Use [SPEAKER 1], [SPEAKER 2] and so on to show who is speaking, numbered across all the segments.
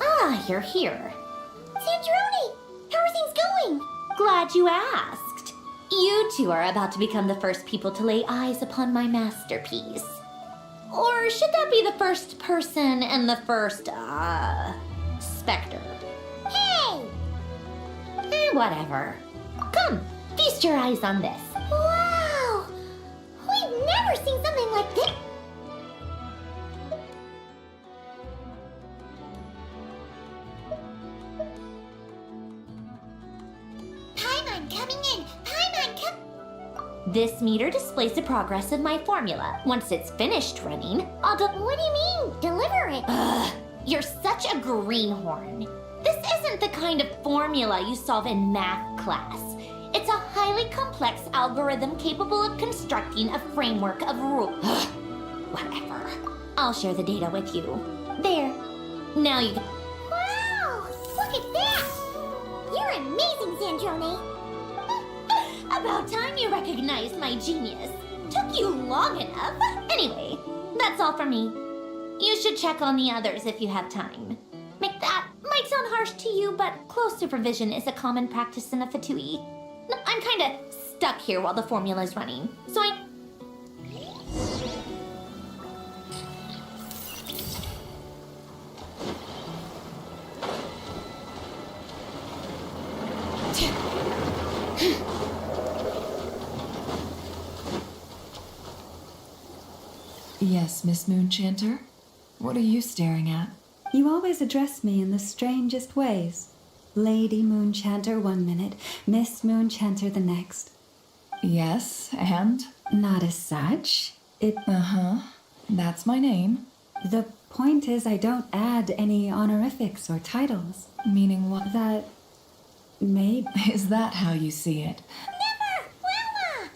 [SPEAKER 1] Ah, you're here.
[SPEAKER 2] Sandrone! How are things going?
[SPEAKER 1] Glad you asked. You two are about to become the first people to lay eyes upon my masterpiece. Or should that be the first person and the first, specter?
[SPEAKER 2] Hey!
[SPEAKER 1] Whatever. Come, feast your eyes on this.
[SPEAKER 2] Wow! We've never seen something like this! Paimon coming in! Paimon come...
[SPEAKER 1] This meter displays the progress of my formula. Once it's finished running, I'll
[SPEAKER 2] What do you mean? Deliver it!
[SPEAKER 1] Ugh, you're such a greenhorn. This isn't the kind of formula you solve in math class. It's a highly complex algorithm capable of constructing a framework of rules. Whatever. I'll share the data with you. There. Now you can...
[SPEAKER 2] Wow! Look at that! You're amazing, Sandrone!
[SPEAKER 1] About time you recognized my genius. Took you long enough. Anyway, that's all for me. You should check on the others if you have time. That might sound harsh to you, but close supervision is a common practice in a Fatui. I'm kinda stuck here while the formula's running, so I...
[SPEAKER 3] Yes, Miss Moonchanter? What are you staring at?
[SPEAKER 4] You always address me in the strangest ways. Lady Moonchanter 1 minute, Miss Moonchanter the next.
[SPEAKER 3] Yes, and?
[SPEAKER 4] Not as such.
[SPEAKER 3] Uh-huh. That's my name.
[SPEAKER 4] The point is I don't add any honorifics or titles.
[SPEAKER 3] Meaning what?
[SPEAKER 4] That... maybe...
[SPEAKER 3] Is that how you see it?
[SPEAKER 2] Never! Wilma!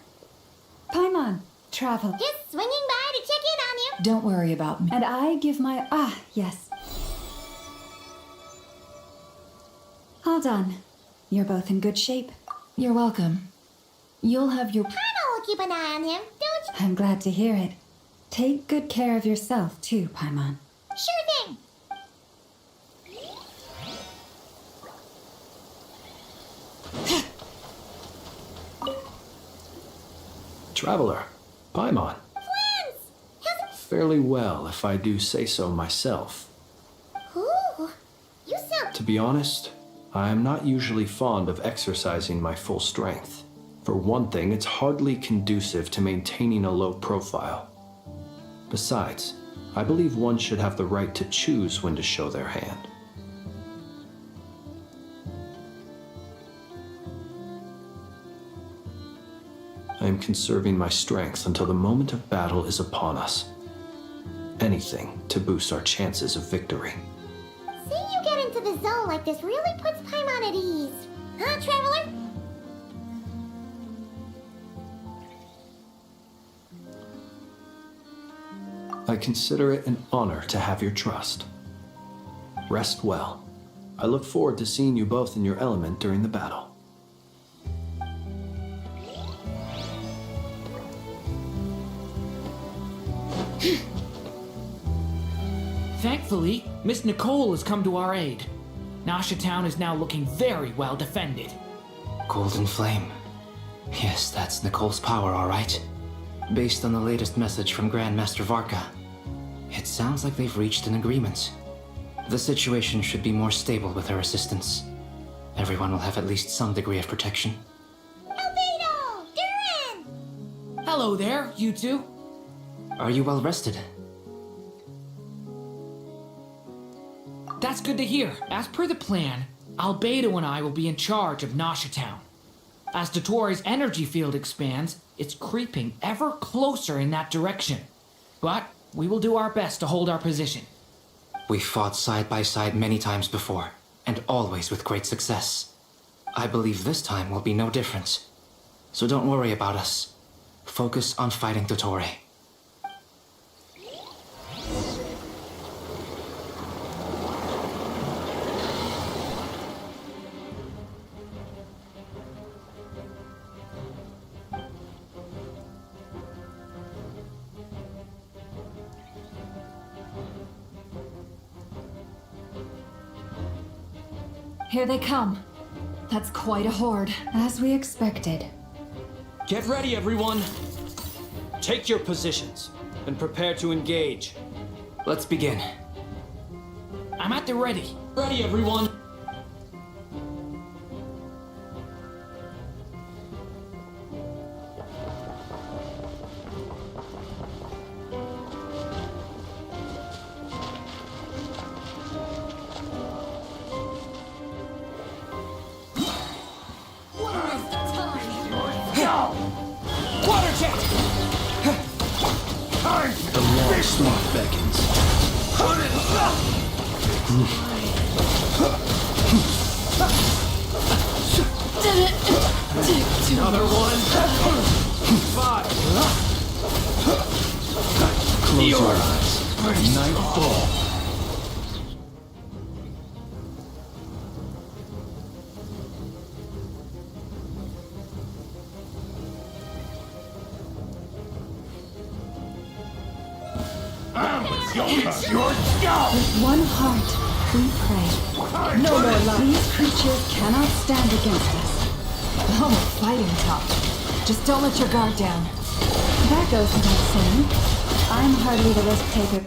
[SPEAKER 4] Paimon, travel.
[SPEAKER 2] Just swinging by to check in on you.
[SPEAKER 3] Don't worry about me.
[SPEAKER 4] And I give my... yes. All done. You're both in good shape.
[SPEAKER 3] You're welcome. You'll have your...
[SPEAKER 2] Paimon will keep an eye on him, don't you?
[SPEAKER 4] I'm glad to hear it. Take good care of yourself, too, Paimon.
[SPEAKER 2] Sure thing!
[SPEAKER 5] Traveler, Paimon.
[SPEAKER 2] Twins!
[SPEAKER 5] Fairly well, if I do say so myself.
[SPEAKER 2] Ooh, you sound...
[SPEAKER 5] To be honest, I am not usually fond of exercising my full strength. For one thing, it's hardly conducive to maintaining a low profile. Besides, I believe one should have the right to choose when to show their hand. I am conserving my strength until the moment of battle is upon us. Anything to boost our chances of victory.
[SPEAKER 2] Seeing you get into the zone like this really puts Paimon at ease. Huh, Traveler?
[SPEAKER 5] I consider it an honor to have your trust. Rest well. I look forward to seeing you both in your element during the battle.
[SPEAKER 6] Thankfully, Miss Nicole has come to our aid. Nasha Town is now looking very well defended.
[SPEAKER 7] Golden Flame. Yes, that's Nicole's power, all right. Based on the latest message from Grandmaster Varka, it sounds like they've reached an agreement. The situation should be more stable with her assistance. Everyone will have at least some degree of protection.
[SPEAKER 2] Albedo! Duran!
[SPEAKER 6] Hello there, you two.
[SPEAKER 7] Are you well rested?
[SPEAKER 6] That's good to hear. As per the plan, Albedo and I will be in charge of Nasha Town. As Dottoro's energy field expands, it's creeping ever closer in that direction. But we will do our best to hold our position.
[SPEAKER 7] We've fought side by side many times before, and always with great success. I believe this time will be no different. So don't worry about us. Focus on fighting Dottore.
[SPEAKER 3] Here they come. That's quite a horde.
[SPEAKER 4] As we expected.
[SPEAKER 5] Get ready, everyone! Take your positions and prepare to engage.
[SPEAKER 7] Let's begin.
[SPEAKER 6] I'm at the ready.
[SPEAKER 5] Ready, everyone!
[SPEAKER 6] Water jet!
[SPEAKER 5] The long sleep beckons. Another one. 5. Close your eyes. Nightfall.
[SPEAKER 4] With one heart, we pray. No more love. These creatures cannot stand against us.
[SPEAKER 3] Oh, fighting tough. Just don't let your guard down.
[SPEAKER 4] That goes without saying. I'm hardly the risk taker.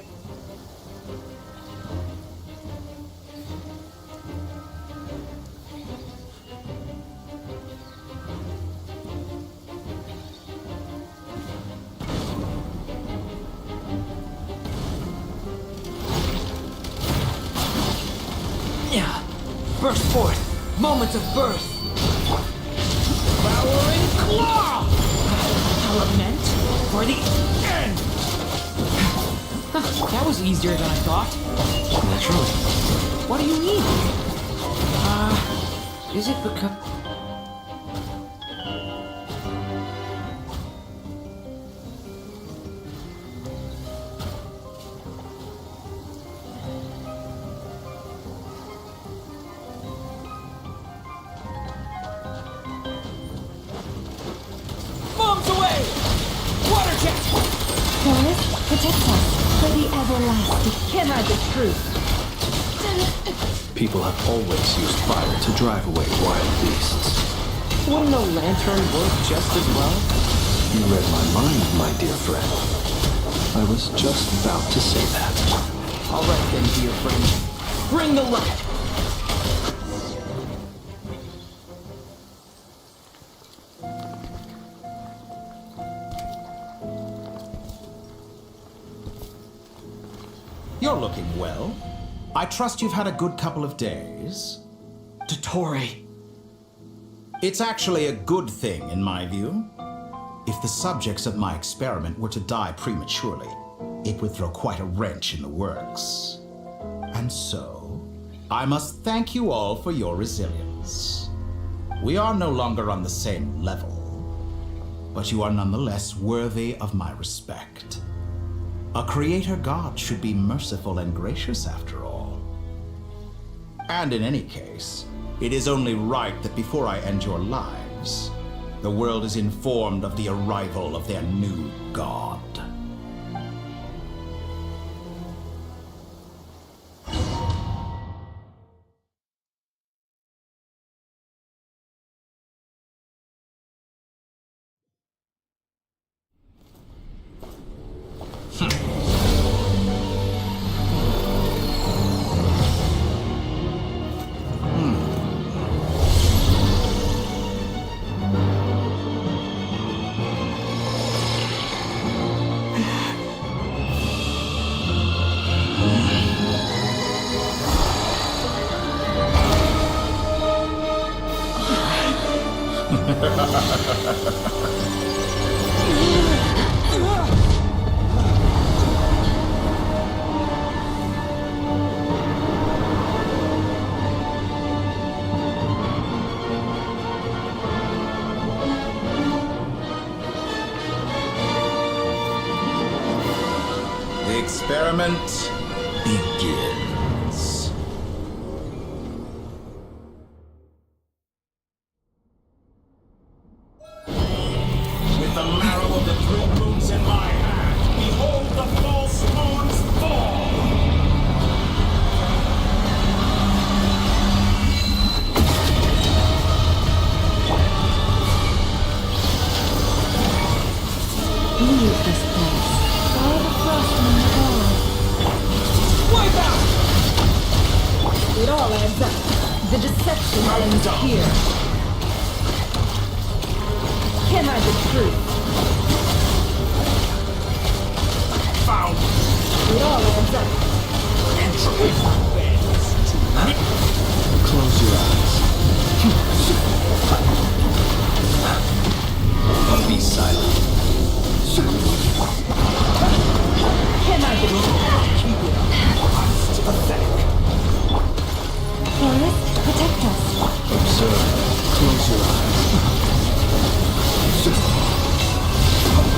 [SPEAKER 6] Yeah. Burst forth. Moments of birth. Devouring claw! Element for the end! That was easier than I thought.
[SPEAKER 7] Naturally.
[SPEAKER 6] What do you mean? Is it because... Bombs away! Water jet!
[SPEAKER 4] Forest, protect us for the everlasting.
[SPEAKER 3] Can't hide the truth.
[SPEAKER 5] People have always used fire to drive away wild beasts.
[SPEAKER 6] Wouldn't a lantern work just as well?
[SPEAKER 5] You read my mind, my dear friend. I was just about to say that.
[SPEAKER 6] All right then, dear friend. Bring the light!
[SPEAKER 8] You're looking well. I trust you've had a good couple of days.
[SPEAKER 6] Dottore.
[SPEAKER 8] It's actually a good thing, in my view. If the subjects of my experiment were to die prematurely, it would throw quite a wrench in the works. And so, I must thank you all for your resilience. We are no longer on the same level, but you are nonetheless worthy of my respect. A creator god should be merciful and gracious after all. And in any case, it is only right that before I end your lives, the world is informed of the arrival of their new god. The experiment begins. With the marrow of the three moons in my hand, behold the false moons fall!
[SPEAKER 4] Leave this place. Follow the frost in the valley.
[SPEAKER 6] Wipe out!
[SPEAKER 3] It all adds up. The deception ends here. Can I the truth?
[SPEAKER 6] Found!
[SPEAKER 3] It all adds up.
[SPEAKER 5] Close your eyes. Be silent.
[SPEAKER 3] Can I the truth?
[SPEAKER 6] Pathetic.
[SPEAKER 4] Forest, protect us.
[SPEAKER 5] Observe. Close your eyes.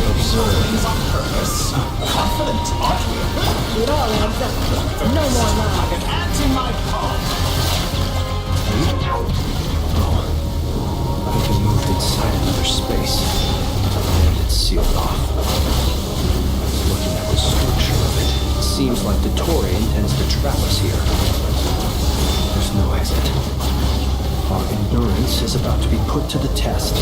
[SPEAKER 5] Observe.
[SPEAKER 6] Things on purpose. Confident, aren't we?
[SPEAKER 3] It all adds up. No more lies.
[SPEAKER 6] Like an ant in my palm.
[SPEAKER 5] I can move inside another space. And it's sealed off. Looking at the structure of it, it seems like the Tory intends to trap us here. There's no exit. Our endurance is about to be put to the test.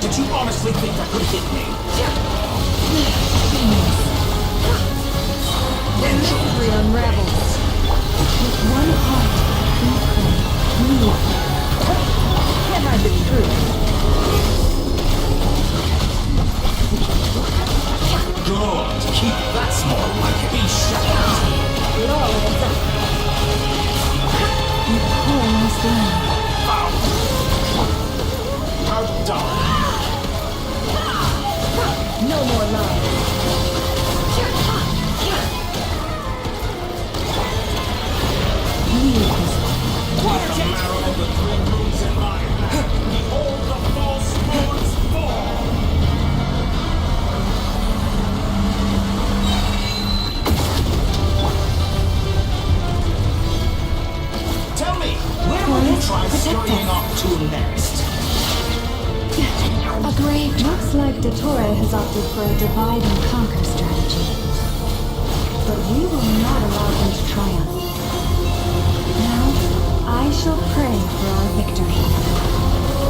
[SPEAKER 6] Did you honestly think that could hit me?
[SPEAKER 3] The mystery unravels.
[SPEAKER 4] With one heart, equal, move.
[SPEAKER 3] Can I the truth?
[SPEAKER 6] Good. Keep that small like it. Be shut out.
[SPEAKER 3] It all adds up.
[SPEAKER 4] You pull us down.
[SPEAKER 6] Found. Outdone.
[SPEAKER 3] No more lies.
[SPEAKER 4] Leave this
[SPEAKER 6] Like the marrow of the twin moons in my hand. Behold the false moon's fall. Tell me, where will you try scurrying off to next?
[SPEAKER 4] A grave. Looks like Dottore has opted for a divide and conquer strategy. But we will not allow him to triumph. Now, I shall pray for our victory.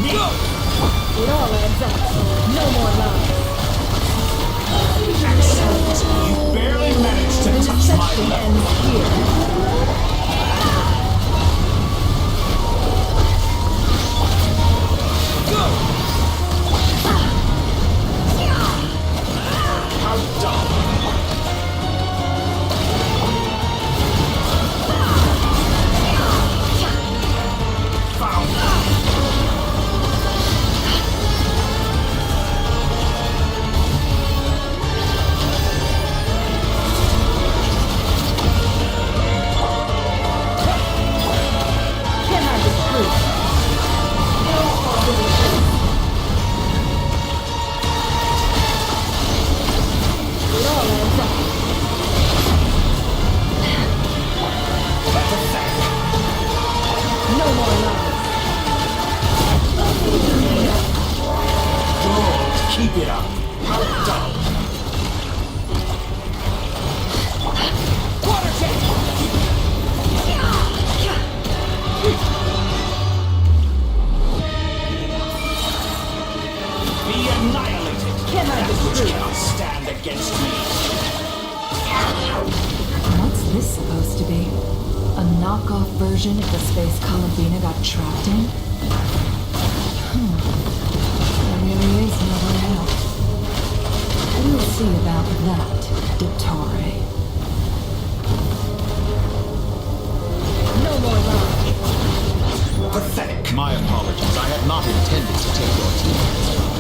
[SPEAKER 3] It all adds up. No more lies.
[SPEAKER 6] Excellent. You barely managed to
[SPEAKER 3] The
[SPEAKER 6] touch my
[SPEAKER 3] deception
[SPEAKER 6] level.
[SPEAKER 3] ends here.
[SPEAKER 6] Outdone. Found.
[SPEAKER 3] Can I the truth? It all adds up. No more lies.
[SPEAKER 6] Good. Keep it up. Outdone. Water jet. Be annihilated.
[SPEAKER 3] Can I
[SPEAKER 6] That
[SPEAKER 3] the
[SPEAKER 6] which
[SPEAKER 3] truth?
[SPEAKER 6] cannot stand against me.
[SPEAKER 3] What's this supposed to be? A knockoff version of the space Columbina got trapped in? There really is no way out. We'll see about that, Dottore. No more lies.
[SPEAKER 6] Pathetic.
[SPEAKER 8] My apologies. I had not intended to take your teammates from you.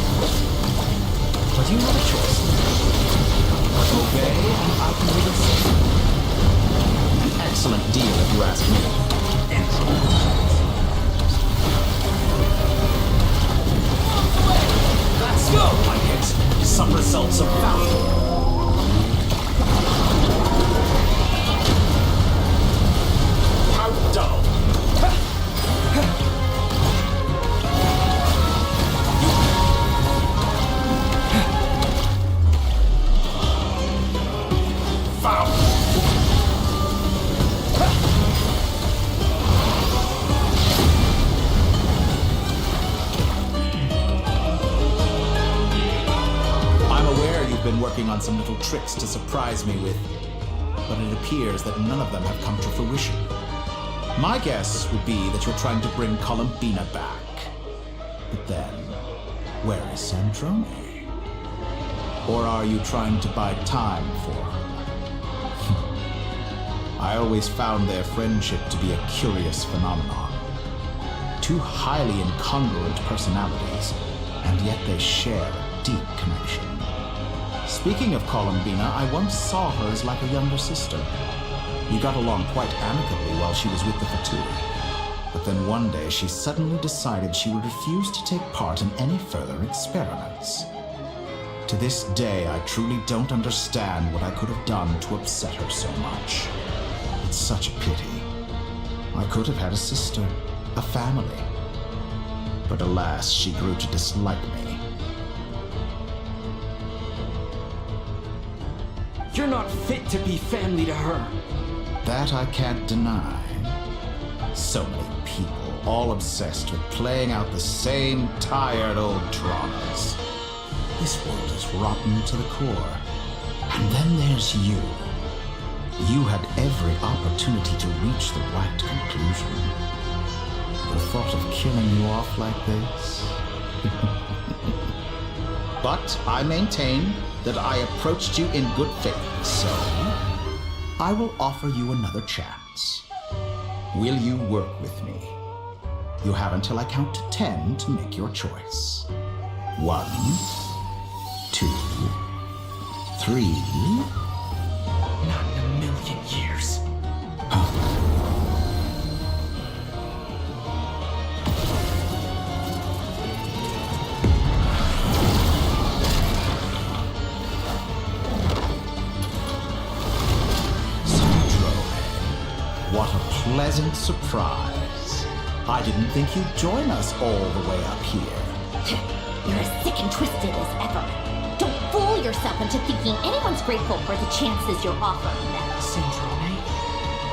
[SPEAKER 8] But you have a choice.
[SPEAKER 6] Obey and I can do the same.
[SPEAKER 8] Excellent deal if you ask me.
[SPEAKER 6] Let's go, like it. Some results of value.
[SPEAKER 8] on some little tricks to surprise me with, but it appears that none of them have come to fruition. My guess would be that you're trying to bring Columbina back. But then, where is Sandrone? Or are you trying to buy time for her? I always found their friendship to be a curious phenomenon. Two highly incongruent personalities, and yet they share a deep connection. Speaking of Columbina, I once saw her as like a younger sister. We got along quite amicably while she was with the Fatui. But then one day she suddenly decided she would refuse to take part in any further experiments. To this day, I truly don't understand what I could have done to upset her so much. It's such a pity. I could have had a sister, a family. But alas, she grew to dislike me.
[SPEAKER 5] You're not fit to be family to her.
[SPEAKER 8] That I can't deny. So many people, all obsessed with playing out the same tired old dramas. This world is rotten to the core. And then there's you. You had every opportunity to reach the right conclusion. The thought of killing you off like this? But I maintain that I approached you in good faith, so I will offer you another chance. Will you work with me? You have until I count to 10 to make your choice. 1, 2, 3.
[SPEAKER 6] Not in a million years.
[SPEAKER 8] What a pleasant surprise. I didn't think you'd join us all the way up here.
[SPEAKER 1] You're as sick and twisted as ever. Don't fool yourself into thinking anyone's grateful for the chances you're offering them.
[SPEAKER 6] Sandrone,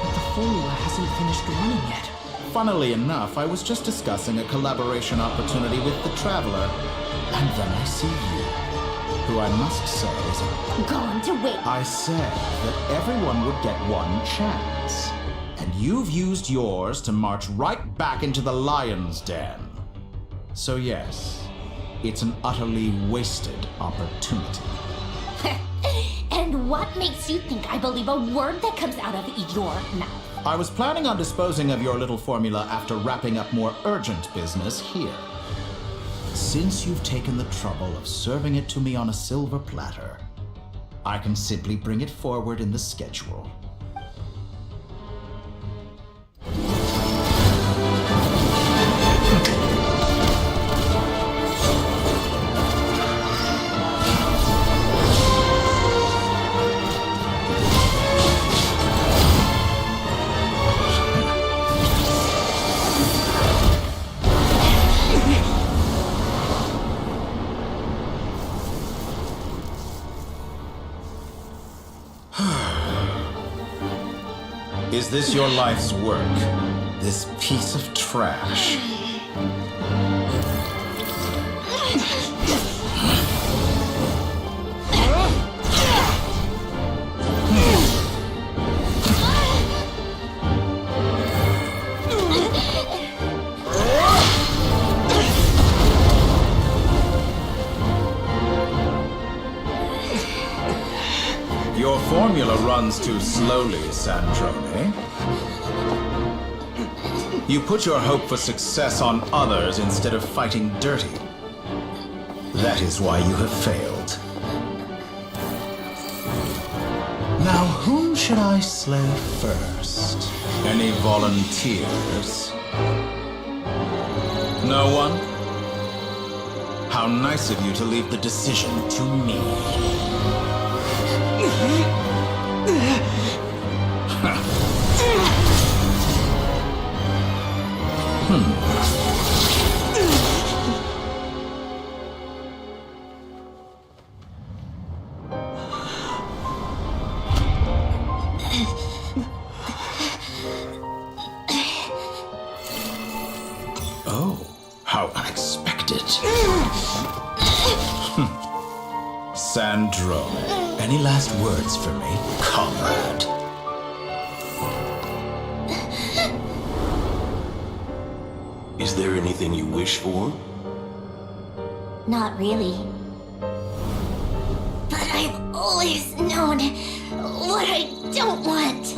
[SPEAKER 6] but the formula hasn't finished running yet.
[SPEAKER 8] Funnily enough, I was just discussing a collaboration opportunity with the Traveler, and then I see you, who I must say is a...
[SPEAKER 1] Gone to wait.
[SPEAKER 8] I said that everyone would get one chance, and you've used yours to march right back into the lion's den. So yes, it's an utterly wasted opportunity.
[SPEAKER 1] And what makes you think I believe a word that comes out of your mouth?
[SPEAKER 8] I was planning on disposing of your little formula after wrapping up more urgent business here. Since you've taken the trouble of serving it to me on a silver platter, I can simply bring it forward in the schedule. Is this your life's work? This piece of trash? Your formula runs too slowly, Sandrone. You put your hope for success on others instead of fighting dirty. That is why you have failed. Now, whom should I slay first? Any volunteers? No one? How nice of you to leave the decision to me. Oh, how unexpected. Sandrone, any last words for me, comrade?
[SPEAKER 9] Is there anything you wish for?
[SPEAKER 1] Not really. But I've always known what I don't want.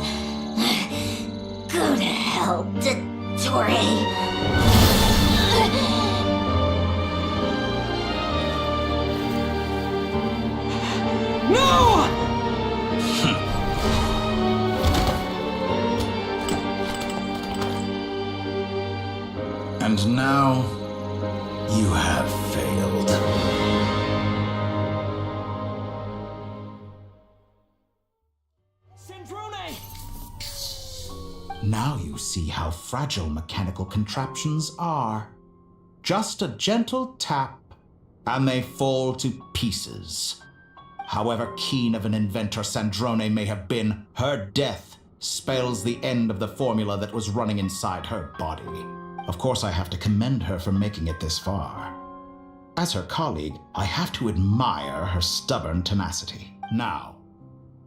[SPEAKER 1] Go to hell, Dottore.
[SPEAKER 6] No!
[SPEAKER 8] And now, you have failed.
[SPEAKER 6] Sandrone!
[SPEAKER 8] Now you see how fragile mechanical contraptions are. Just a gentle tap, and they fall to pieces. However keen of an inventor Sandrone may have been, her death spells the end of the formula that was running inside her body. Of course, I have to commend her for making it this far. As her colleague, I have to admire her stubborn tenacity. Now,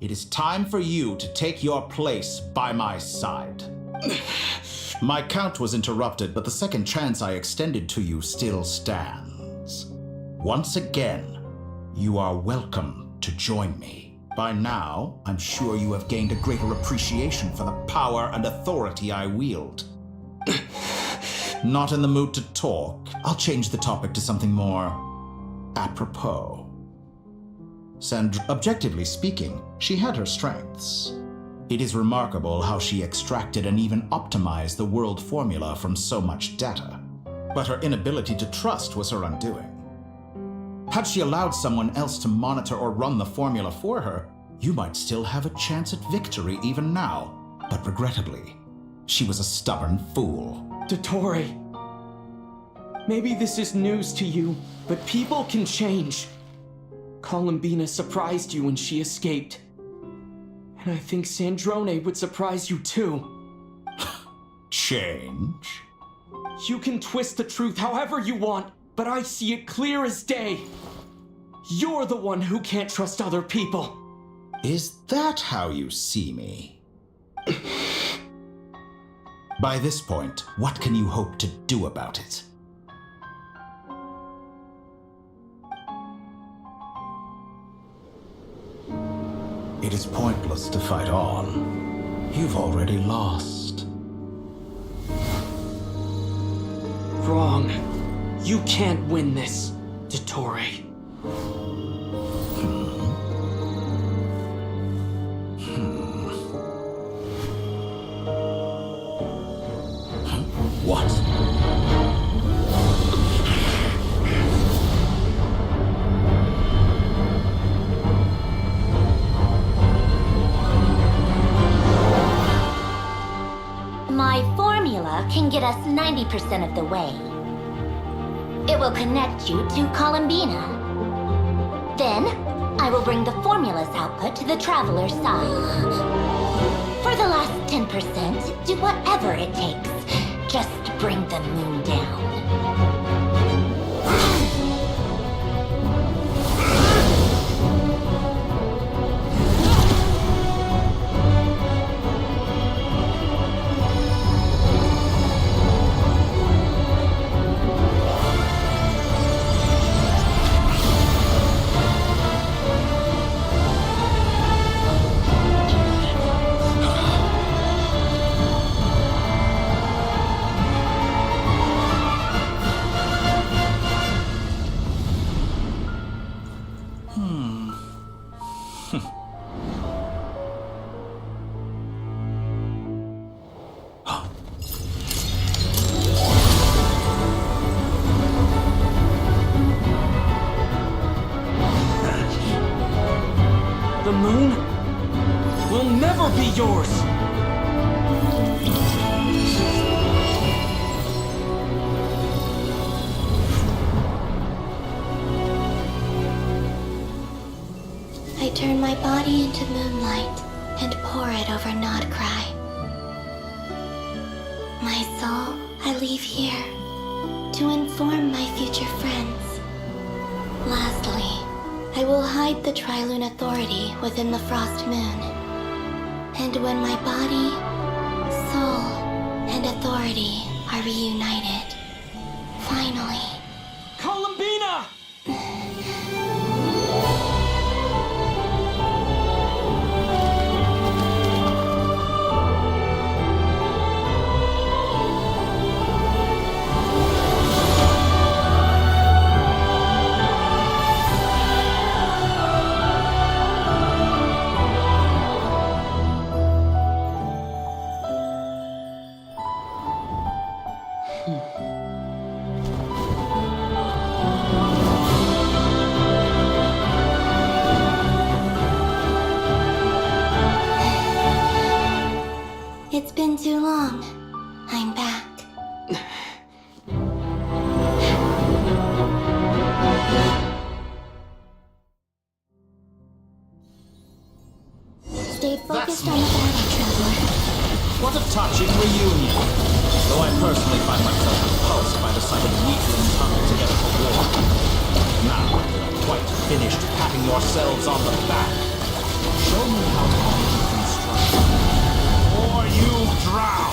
[SPEAKER 8] it is time for you to take your place by my side. My count was interrupted, but the second chance I extended to you still stands. Once again, you are welcome to join me. By now, I'm sure you have gained a greater appreciation for the power and authority I wield. Not in the mood to talk. I'll change the topic to something more apropos. Objectively speaking, she had her strengths. It is remarkable how she extracted and even optimized the world formula from so much data. But her inability to trust was her undoing. Had she allowed someone else to monitor or run the formula for her, you might still have a chance at victory even now. But regrettably, she was a stubborn fool.
[SPEAKER 10] Dottore, maybe this is news to you, but people can change. Columbina surprised you when she escaped. And I think Sandrone would surprise you too.
[SPEAKER 8] Change?
[SPEAKER 10] You can twist the truth however you want, but I see it clear as day. You're the one who can't trust other people.
[SPEAKER 8] Is that how you see me? By this point, what can you hope to do about it? It is pointless to fight on. You've already lost.
[SPEAKER 10] Wrong. You can't win this, Dottore.
[SPEAKER 8] What?
[SPEAKER 1] My formula can get us 90% of the way. It will connect you to Columbina. Then, I will bring the formula's output to the Traveler's side. For the last 10%, do whatever it takes. Just bring the moon down.
[SPEAKER 10] The moon will never be yours!
[SPEAKER 2] I turn my body into moonlight and pour it over Nodcry. My soul I leave here to inform my future friends. Lastly, I will hide the Trilune Authority within the Frost Moon. And when my body, soul, and authority are reunited, finally...
[SPEAKER 10] Columbina!
[SPEAKER 2] It's been too long. I'm back. Stay focused on the battle, Traveler.
[SPEAKER 8] What a touching reunion. Though I personally find myself repulsed by the sight of weaklings huddled together for war. Now, quite finished patting yourselves on the back. Show me how long you can strike. Or you drown!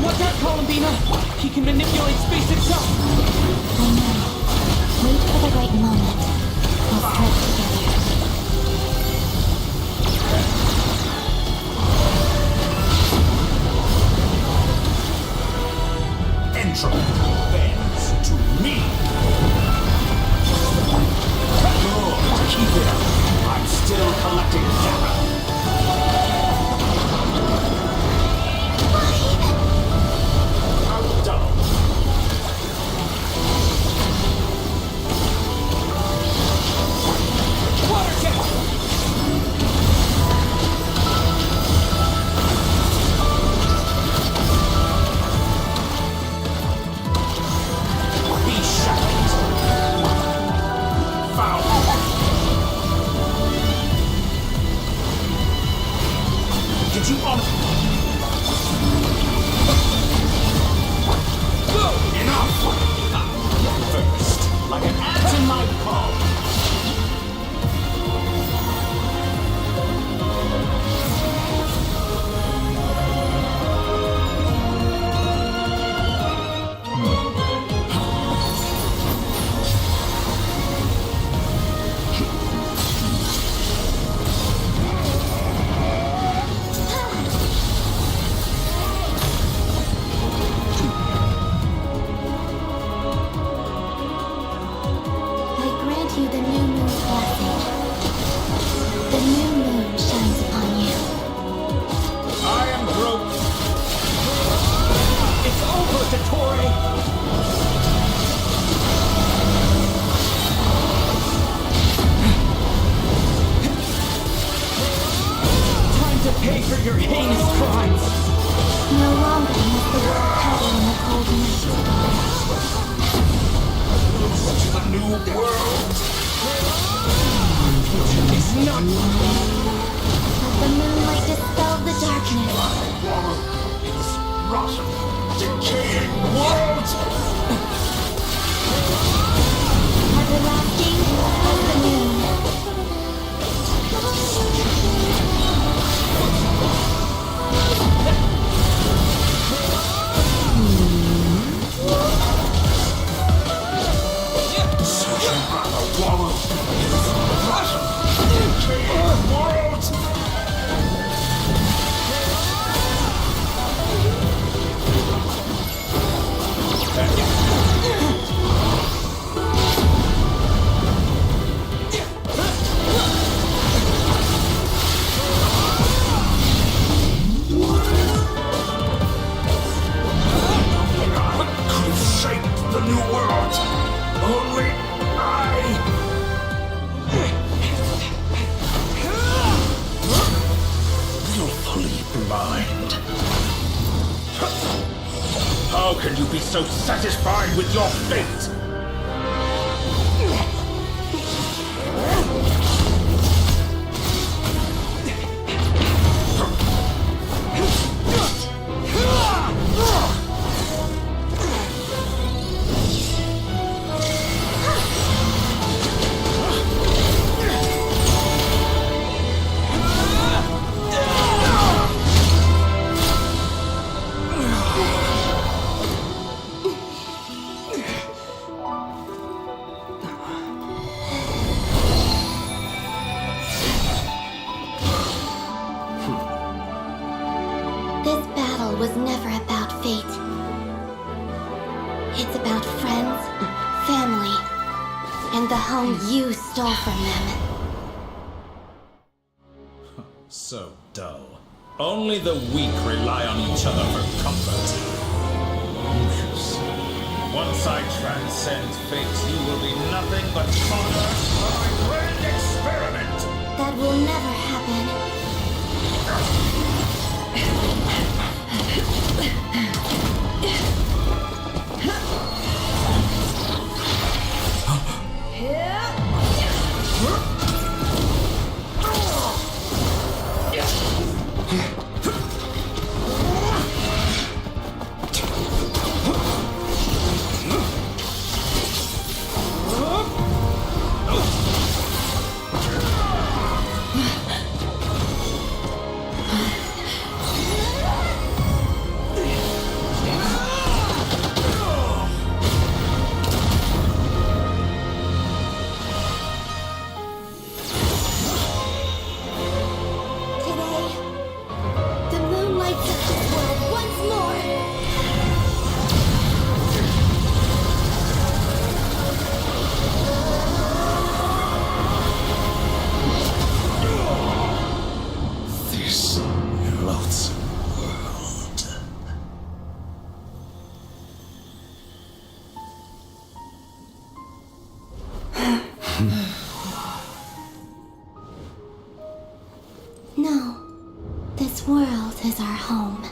[SPEAKER 10] Watch out, Columbina! He can manipulate space itself!
[SPEAKER 2] I know. Wait for the right moment. We'll strike together.
[SPEAKER 8] Entropy bends to me. Good. Keep it up. I'm still collecting data. How dull.
[SPEAKER 10] Water jet!
[SPEAKER 8] Be shackled. Foul. Did you honor? Enough! First, like an ant in my palm.
[SPEAKER 2] I grant you the new moon's blessing. The new moon shines upon you.
[SPEAKER 8] I am broke.
[SPEAKER 10] It's over, Satori! Time to pay for your heinous crimes!
[SPEAKER 2] No longer must the world cower in the cold night.
[SPEAKER 8] To the new world.
[SPEAKER 10] It's not...
[SPEAKER 2] Let the moonlight dispel the darkness.
[SPEAKER 8] In this rotten, decaying world.
[SPEAKER 2] Everlasting as the moon.
[SPEAKER 8] How can you be so satisfied with your fate?
[SPEAKER 2] This battle was never about fate. It's about friends, family, and the home you stole from them.
[SPEAKER 8] So dull. Only the weak rely on each other for comfort. Once I transcend fate, you will be nothing but fodder for my grand experiment!
[SPEAKER 2] That will never happen. No, this world is our home.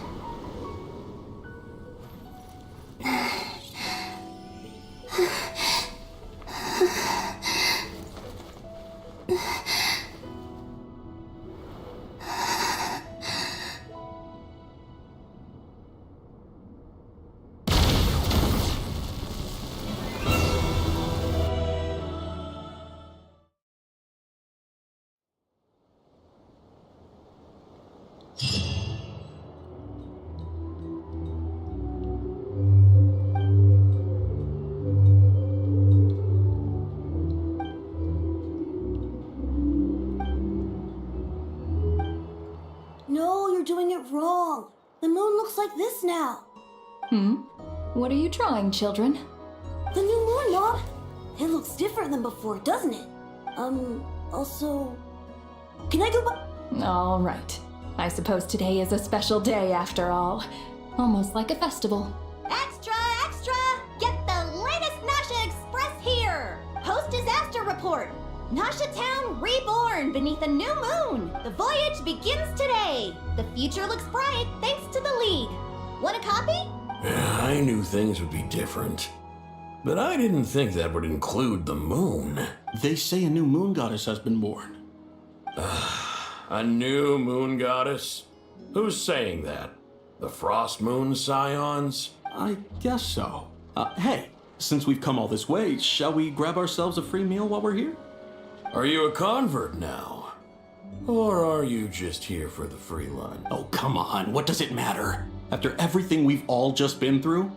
[SPEAKER 11] No, you're doing it wrong. The moon looks like this now.
[SPEAKER 3] What are you trying, children?
[SPEAKER 11] The new moon, Mom. It looks different than before, doesn't it? Also... Can I go by...
[SPEAKER 3] All right. I suppose today is a special day after all. Almost like a festival.
[SPEAKER 1] Extra, extra! Get the latest Nasha Express here! Post-disaster report! Nasha Town reborn beneath a new moon! The voyage begins today! The future looks bright thanks to the League. Want a copy?
[SPEAKER 9] Yeah, I knew things would be different. But I didn't think that would include the moon.
[SPEAKER 12] They say a new moon goddess has been born.
[SPEAKER 9] A new moon goddess? Who's saying that? The Frost Moon Scions?
[SPEAKER 12] I guess so. Hey, since we've come all this way, shall we grab ourselves a free meal while we're here?
[SPEAKER 9] Are you a convert now? Or are you just here for the free lunch?
[SPEAKER 12] Oh, come on. What does it matter? After everything we've all just been through?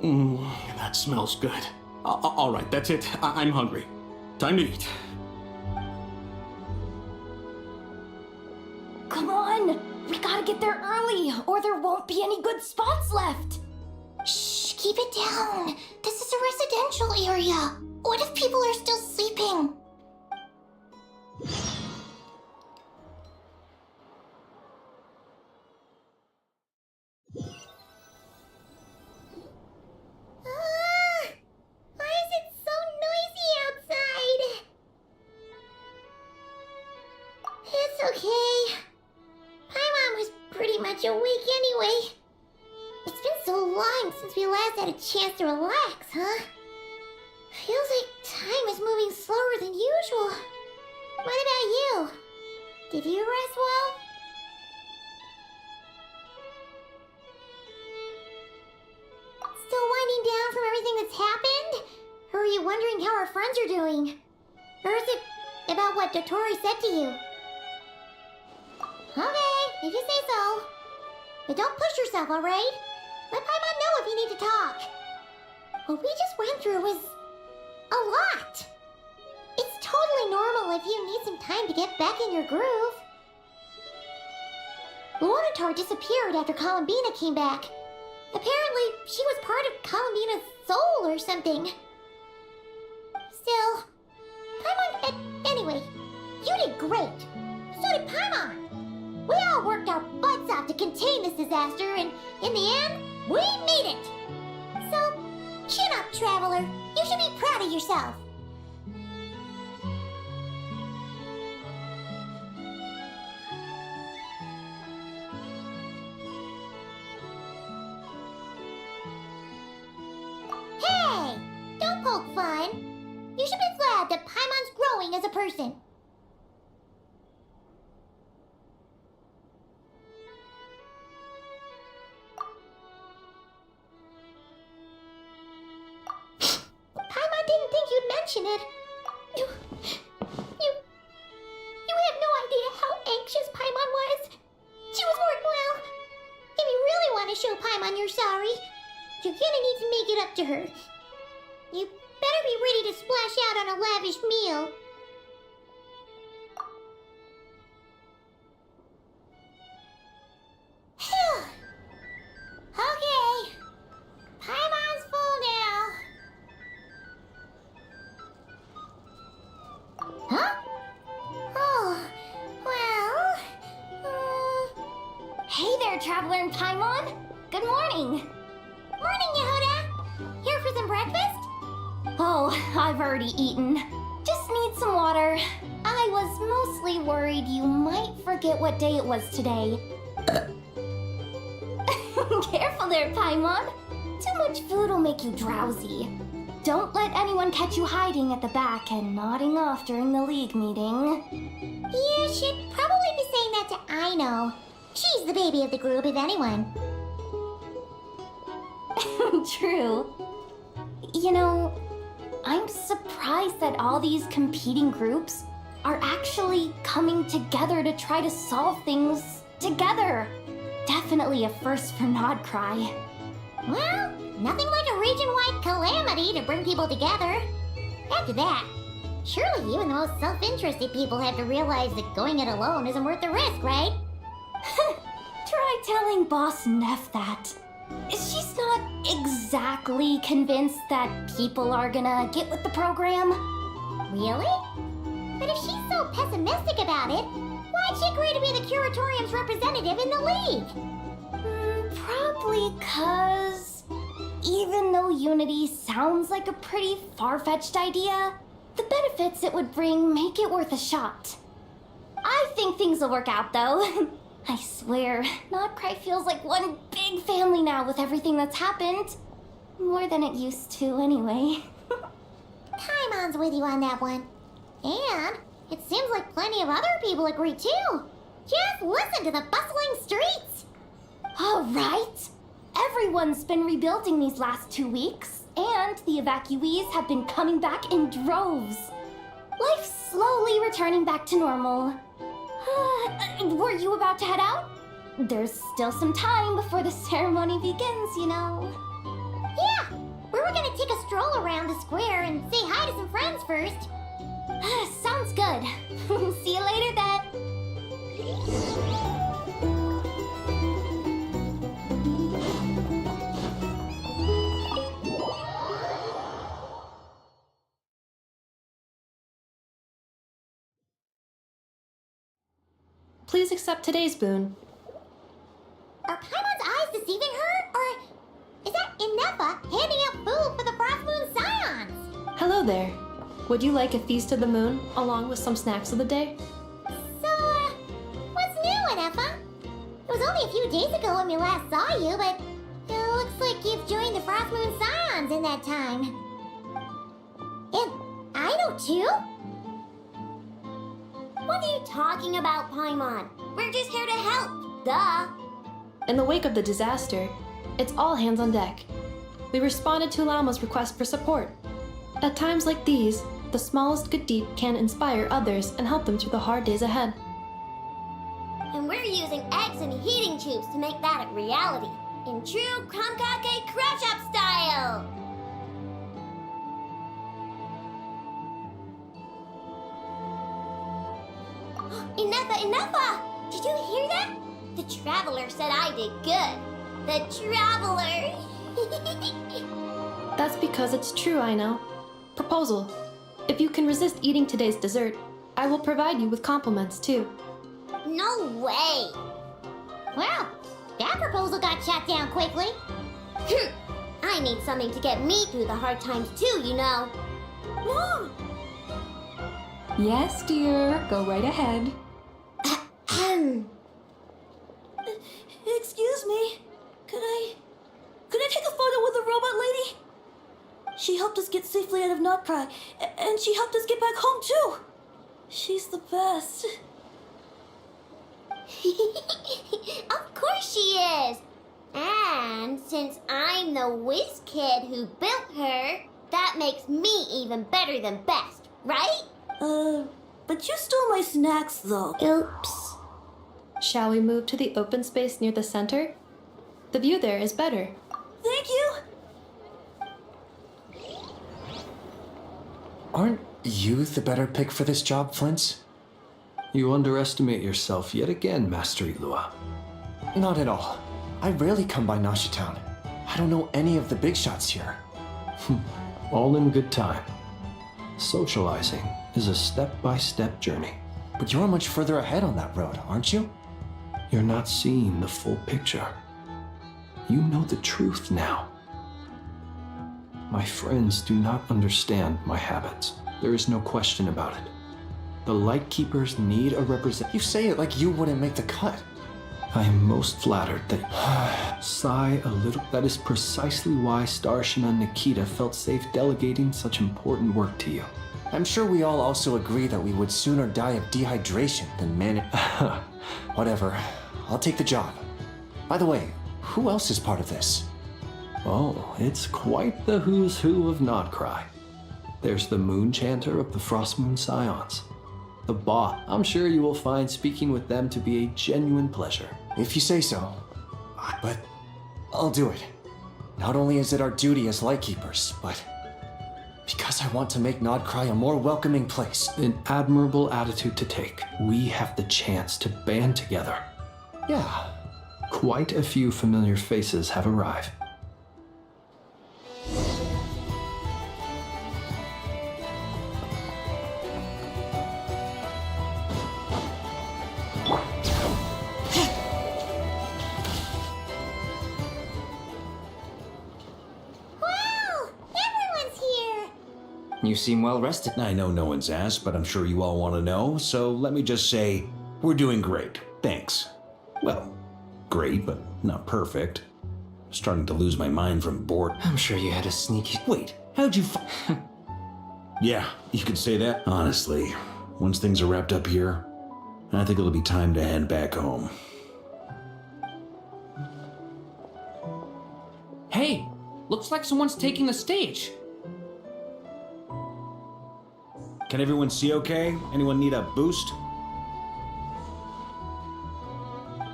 [SPEAKER 12] That smells good. All right, that's it. I'm hungry. Time to eat.
[SPEAKER 2] Come on! We gotta get there early, or there won't be any good spots left! Shh, keep it down. This is a residential area. What if people are still sleeping?
[SPEAKER 1] Why is it so noisy outside? It's okay. Paimon was pretty much awake anyway. It's been so long since we last had a chance to relax, huh? Feels like time is moving slower than usual. What about you? Did you rest well? Still winding down from everything that's happened? Or are you wondering how our friends are doing? Or is it about what Dotori said to you? Okay, if you say so. But don't push yourself, alright? Let Paimon know if you need to talk. What we just went through was a lot. It's totally normal if you need some time to get back in your groove. Lunatar disappeared after Columbina came back. Apparently, she was part of Columbina's soul or something. Still, Paimon, anyway, you did great. So did Paimon. We all worked our butts off to contain this disaster, and in the end, we made it. So, chin up, Traveler. You should be proud of yourself. Hey! Don't poke fun. You should be glad that Paimon's growing as a person. Paimon didn't think you'd mention it. You have no idea how anxious Paimon was. She was worried. Well, if you really want to show Paimon you're sorry, you're gonna need to make it up to her. You better be ready to splash out on a lavish meal. Phew. Okay. Paimon's full now. Huh? Oh, well... Hey there, Traveler and Paimon. Good morning. Morning, Yehuda. Here for some breakfast? Oh, I've already eaten. Just need some water. I was mostly worried you might forget what day it was today. Careful there, Paimon. Too much food will make you drowsy. Don't let anyone catch you hiding at the back and nodding off during the League meeting. You should probably be saying that to Aino. She's the baby of the group, if anyone. True. You know, I'm surprised that all these competing groups are actually coming together to try to solve things together. Definitely a first for Nodcry. Well, nothing like a region-wide calamity to bring people together. After that, surely even the most self-interested people have to realize that going it alone isn't worth the risk, right? Try telling Boss Neff that. She's not exactly convinced that people are gonna get with the program. Really? But if she's so pessimistic about it, why'd she agree to be the Curatorium's representative in the League? Probably 'cause even though Unity sounds like a pretty far-fetched idea, the benefits it would bring make it worth a shot. I think things will work out, though. I swear, Nodcry feels like one big family now with everything that's happened. More than it used to, anyway. Paimon's with you on that one. And it seems like plenty of other people agree, too. Just listen to the bustling streets. All right. Everyone's been rebuilding these last 2 weeks, and the evacuees have been coming back in droves. Life's slowly returning back to normal. Were you about to head out? There's still some time before the ceremony begins, you know. Yeah, we were gonna take a stroll around the square and say hi to some friends first. Sounds good. See you later then.
[SPEAKER 13] Please accept today's boon.
[SPEAKER 1] Are Paimon's eyes deceiving her? Or is that Inepa handing out food for the Frost Moon Scions?
[SPEAKER 13] Hello there. Would you like a feast of the moon, along with some snacks of the day?
[SPEAKER 1] So, what's new, Inepa? It was only a few days ago when we last saw you, but it looks like you've joined the Frost Moon Scions in that time. And Aino too? What are you talking about, Paimon? We're just here to help, duh.
[SPEAKER 13] In the wake of the disaster, it's all hands on deck. We responded to Lauma's request for support. At times like these, the smallest good deed can inspire others and help them through the hard days ahead.
[SPEAKER 1] And we're using eggs and heating tubes to make that a reality, in true Kromkake Crush Up style! Inepa! Did you hear that? The Traveler said I did good. The Traveler!
[SPEAKER 13] That's because it's true, I know. Proposal. If you can resist eating today's dessert, I will provide you with compliments too.
[SPEAKER 1] No way! Well, that proposal got shot down quickly. I need something to get me through the hard times too, you know.
[SPEAKER 11] Mom!
[SPEAKER 4] Yes, dear. Go right ahead.
[SPEAKER 11] Excuse me. Could I take a photo with the robot lady? She helped us get safely out of Notcry, and she helped us get back home too. She's the best.
[SPEAKER 1] Of course she is! And since I'm the whiz kid who built her, that makes me even better than best, right?
[SPEAKER 11] But you stole my snacks though.
[SPEAKER 1] Oops.
[SPEAKER 13] Shall we move to the open space near the center? The view there is better.
[SPEAKER 11] Thank you!
[SPEAKER 7] Aren't you the better pick for this job, Flint?
[SPEAKER 5] You underestimate yourself yet again, Master Ilua.
[SPEAKER 7] Not at all. I rarely come by Nasha Town. I don't know any of the big shots here.
[SPEAKER 5] All in good time. Socializing is a step-by-step journey.
[SPEAKER 7] But you're much further ahead on that road, aren't you?
[SPEAKER 5] You're not seeing the full picture. You know the truth now. My friends do not understand my habits. There is no question about it. The Lightkeepers need a representative.
[SPEAKER 7] You say it like you wouldn't make the cut.
[SPEAKER 5] I am most flattered that sigh a little. That is precisely why Starshina Nikita felt safe delegating such important work to you.
[SPEAKER 7] I'm sure we all also agree that we would sooner die of dehydration than manage. Whatever. I'll take the job. By the way, who else is part of this?
[SPEAKER 5] Oh, it's quite the who's who of Notcry. There's the Moon Chanter of the Frostmoon Scions. The boss. I'm sure you will find speaking with them to be a genuine pleasure.
[SPEAKER 7] If you say so. But I'll do it. Not only is it our duty as Lightkeepers, but because I want to make Notcry a more welcoming place.
[SPEAKER 5] An admirable attitude to take. We have the chance to band together.
[SPEAKER 7] Yeah.
[SPEAKER 5] Quite a few familiar faces have arrived.
[SPEAKER 7] You seem well rested.
[SPEAKER 8] I know no one's asked, but I'm sure you all want to know, so let me just say, we're doing great. Thanks. Well, great, but not perfect. Starting to lose my mind from boredom.
[SPEAKER 7] I'm sure you had a sneaky...
[SPEAKER 8] Wait, how'd you Yeah, you could say that. Honestly, once things are wrapped up here, I think it'll be time to head back home.
[SPEAKER 6] Hey, looks like someone's taking the stage.
[SPEAKER 8] Can everyone see okay? Anyone need a boost?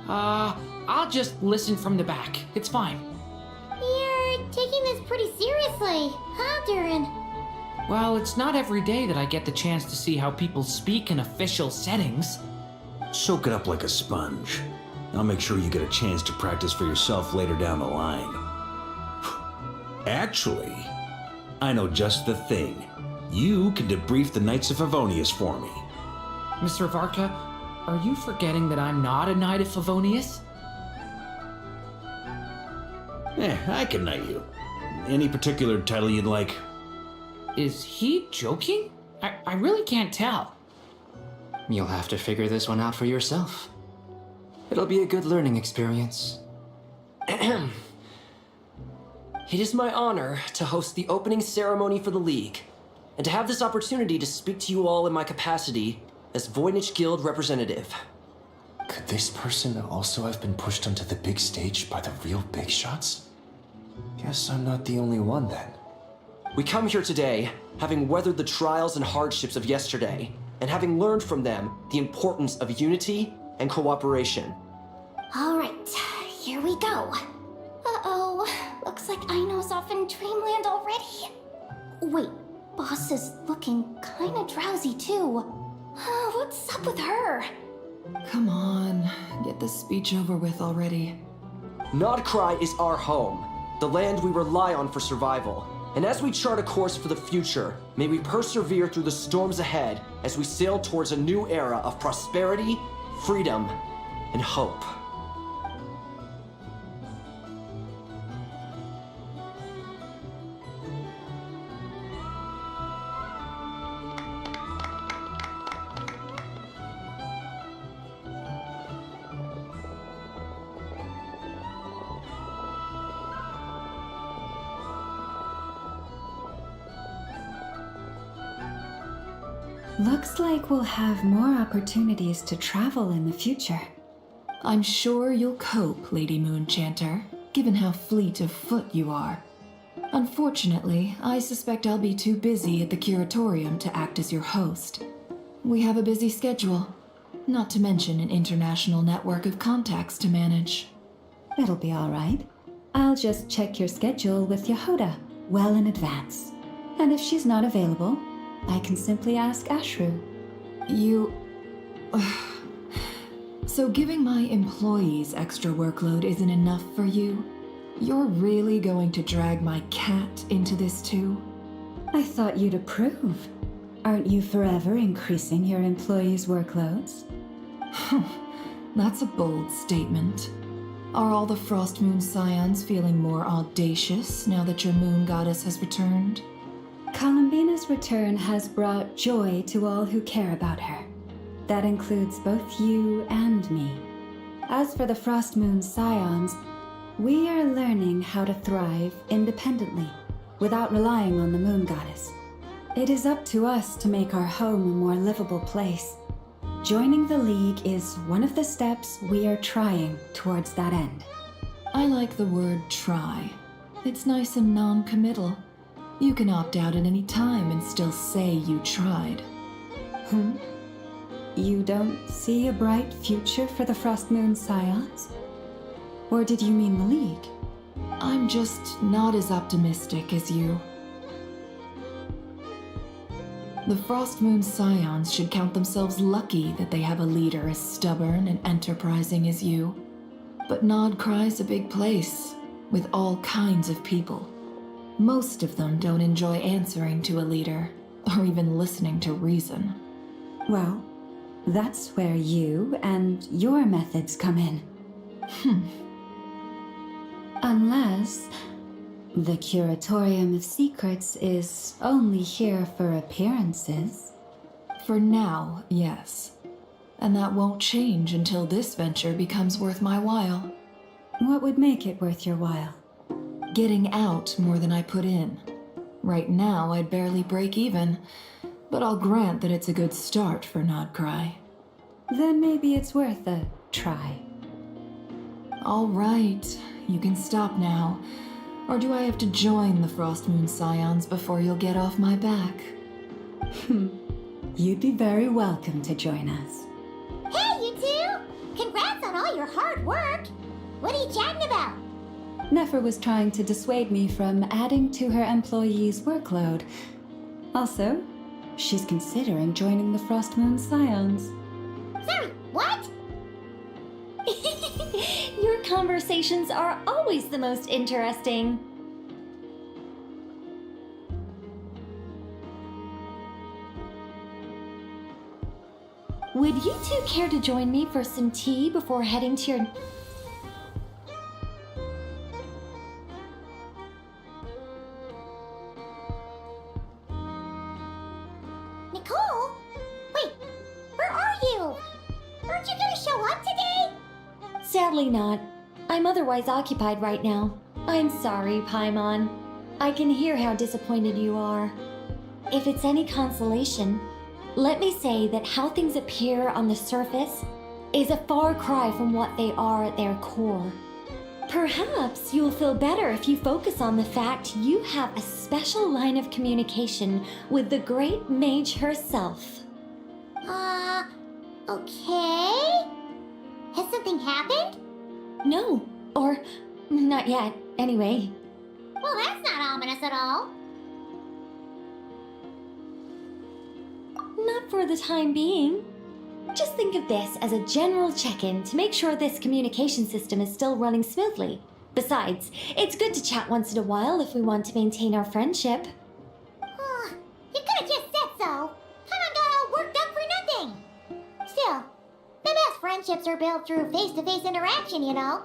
[SPEAKER 6] I'll just listen from the back. It's fine.
[SPEAKER 1] You're taking this pretty seriously, huh, Durin?
[SPEAKER 6] Well, it's not every day that I get the chance to see how people speak in official settings.
[SPEAKER 8] Soak it up like a sponge. I'll make sure you get a chance to practice for yourself later down the line. Actually, I know just the thing. You can debrief the Knights of Favonius for me.
[SPEAKER 6] Mr. Varka, are you forgetting that I'm not a Knight of Favonius?
[SPEAKER 8] I can knight you. Any particular title you'd like?
[SPEAKER 6] Is he joking? I really can't tell.
[SPEAKER 7] You'll have to figure this one out for yourself. It'll be a good learning experience.
[SPEAKER 14] It is my honor to host the opening ceremony for the League, and to have this opportunity to speak to you all in my capacity as Voynich Guild representative.
[SPEAKER 7] Could this person also have been pushed onto the big stage by the real big shots? Guess I'm not the only one then.
[SPEAKER 14] We come here today, having weathered the trials and hardships of yesterday, and having learned from them the importance of unity and cooperation.
[SPEAKER 1] All right, here we go. Uh-oh, looks like Aino's off in Dreamland already. Wait, Boss is looking kinda drowsy too. What's up with her?
[SPEAKER 3] Come on, get this speech over with already.
[SPEAKER 14] Nodcry is our home, the land we rely on for survival. And as we chart a course for the future, may we persevere through the storms ahead as we sail towards a new era of prosperity, freedom, and hope.
[SPEAKER 4] Looks like we'll have more opportunities to travel in the future.
[SPEAKER 3] I'm sure you'll cope, Lady Moonchanter, given how fleet of foot you are. Unfortunately, I suspect I'll be too busy at the curatorium to act as your host. We have a busy schedule, not to mention an international network of contacts to manage.
[SPEAKER 4] It'll be all right. I'll just check your schedule with Yehoda well in advance. And if she's not available, I can simply ask Ashru.
[SPEAKER 3] You... So giving my employees extra workload isn't enough for you? You're really going to drag my cat into this too?
[SPEAKER 4] I thought you'd approve. Aren't you forever increasing your employees' workloads?
[SPEAKER 3] That's a bold statement. Are all the Frost Moon Scions feeling more audacious now that your moon goddess has returned?
[SPEAKER 4] Columbina's return has brought joy to all who care about her. That includes both you and me. As for the Frost Moon Scions, we are learning how to thrive independently, without relying on the moon goddess. It is up to us to make our home a more livable place. Joining the League is one of the steps we are trying towards that end.
[SPEAKER 3] I like the word try. It's nice and non-committal. You can opt out at any time and still say you tried.
[SPEAKER 4] You don't see a bright future for the Frost Moon Scions? Or did you mean the League?
[SPEAKER 3] I'm just not as optimistic as you. The Frost Moon Scions should count themselves lucky that they have a leader as stubborn and enterprising as you. But Nodcry's a big place, with all kinds of people. Most of them don't enjoy answering to a leader, or even listening to reason.
[SPEAKER 4] Well, that's where you and your methods come in. Unless the Curatorium of Secrets is only here for appearances.
[SPEAKER 3] For now, yes. And that won't change until this venture becomes worth my while.
[SPEAKER 4] What would make it worth your while?
[SPEAKER 3] Getting out more than I put in. Right now, I'd barely break even, but I'll grant that it's a good start for Nodcry.
[SPEAKER 4] Then maybe it's worth a try.
[SPEAKER 3] All right, you can stop now. Or do I have to join the Frost Moon Scions before you'll get off my back?
[SPEAKER 4] You'd be very welcome to join us.
[SPEAKER 1] Hey, you two! Congrats on all your hard work! What are you chatting about?
[SPEAKER 4] Nefer was trying to dissuade me from adding to her employees' workload. Also, she's considering joining the Frost Moon Scions.
[SPEAKER 1] Sorry, what?
[SPEAKER 11] Your conversations are always the most interesting. Would you two care to join me for some tea before heading to your...
[SPEAKER 1] Nicole? Wait, where are you? Aren't you gonna show up today?
[SPEAKER 11] Sadly not. I'm otherwise occupied right now. I'm sorry, Paimon. I can hear how disappointed you are. If it's any consolation, let me say that how things appear on the surface is a far cry from what they are at their core. Perhaps you'll feel better if you focus on the fact you have a special line of communication with the great mage herself.
[SPEAKER 1] Okay? Has something happened?
[SPEAKER 11] No, or not yet, anyway.
[SPEAKER 1] Well, that's not ominous at all.
[SPEAKER 11] Not for the time being. just think of this as a general check-in to make sure this communication system is still running smoothly. Besides, it's good to chat once in a while if we want to maintain our friendship.
[SPEAKER 1] You could have just said so. Paimon got all worked up for nothing. Still, the best friendships are built through face-to-face interaction, you know.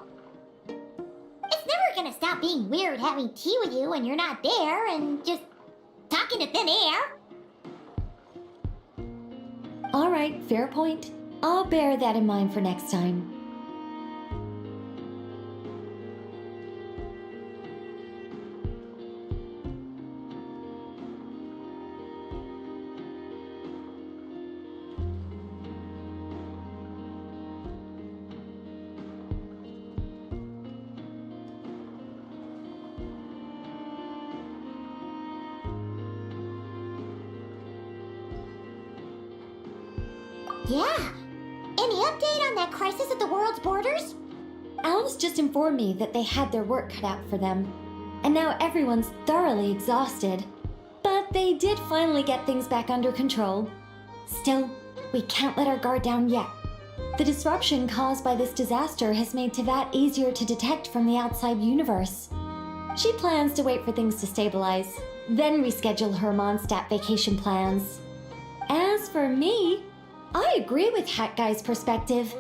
[SPEAKER 1] It's never gonna stop being weird having tea with you when you're not there and just talking to thin air.
[SPEAKER 11] All right, fair point. I'll bear that in mind for next time.
[SPEAKER 1] Yeah. Any update on that crisis at the world's borders?
[SPEAKER 11] Alice just informed me that they had their work cut out for them, and now everyone's thoroughly exhausted. But they did finally get things back under control. Still, we can't let our guard down yet. The disruption caused by this disaster has made Teyvat easier to detect from the outside universe. She plans to wait for things to stabilize, then reschedule her Mondstadt vacation plans. As for me, I agree with Hat Guy's perspective.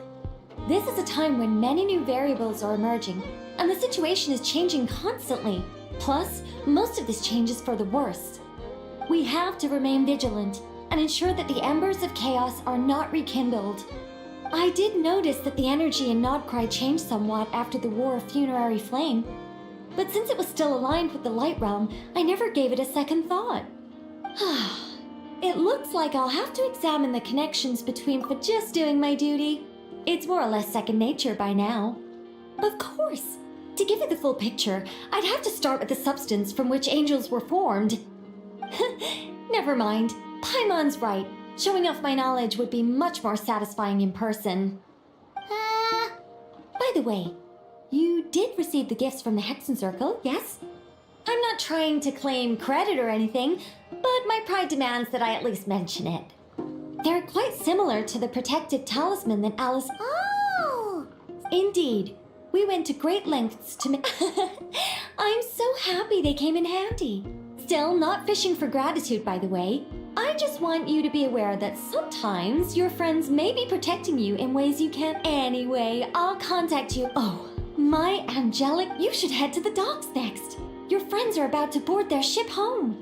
[SPEAKER 11] This is a time when many new variables are emerging, and the situation is changing constantly. Plus, most of this change is for the worse. We have to remain vigilant and ensure that the embers of chaos are not rekindled. I did notice that the energy in Nodcry changed somewhat after the War of Funerary Flame, but since it was still aligned with the Light Realm, I never gave it a second thought. It looks like I'll have to examine the connections between for just doing my duty. It's more or less second nature by now. Of course, to give you the full picture, I'd have to start with the substance from which angels were formed. Never mind, Paimon's right. Showing off my knowledge would be much more satisfying in person. By the way, you did receive the gifts from the Hexen Circle, yes? I'm not trying to claim credit or anything, but my pride demands that I at least mention it. They're quite similar to the protective talisman that Alice...
[SPEAKER 1] Oh!
[SPEAKER 11] Indeed. We went to great lengths to make... I'm so happy they came in handy. Still, not fishing for gratitude, by the way. I just want you to be aware that sometimes your friends may be protecting you in ways you can't. Anyway, I'll contact you. Oh, my angelic, you should head to the docks next. Your friends are about to board their ship home.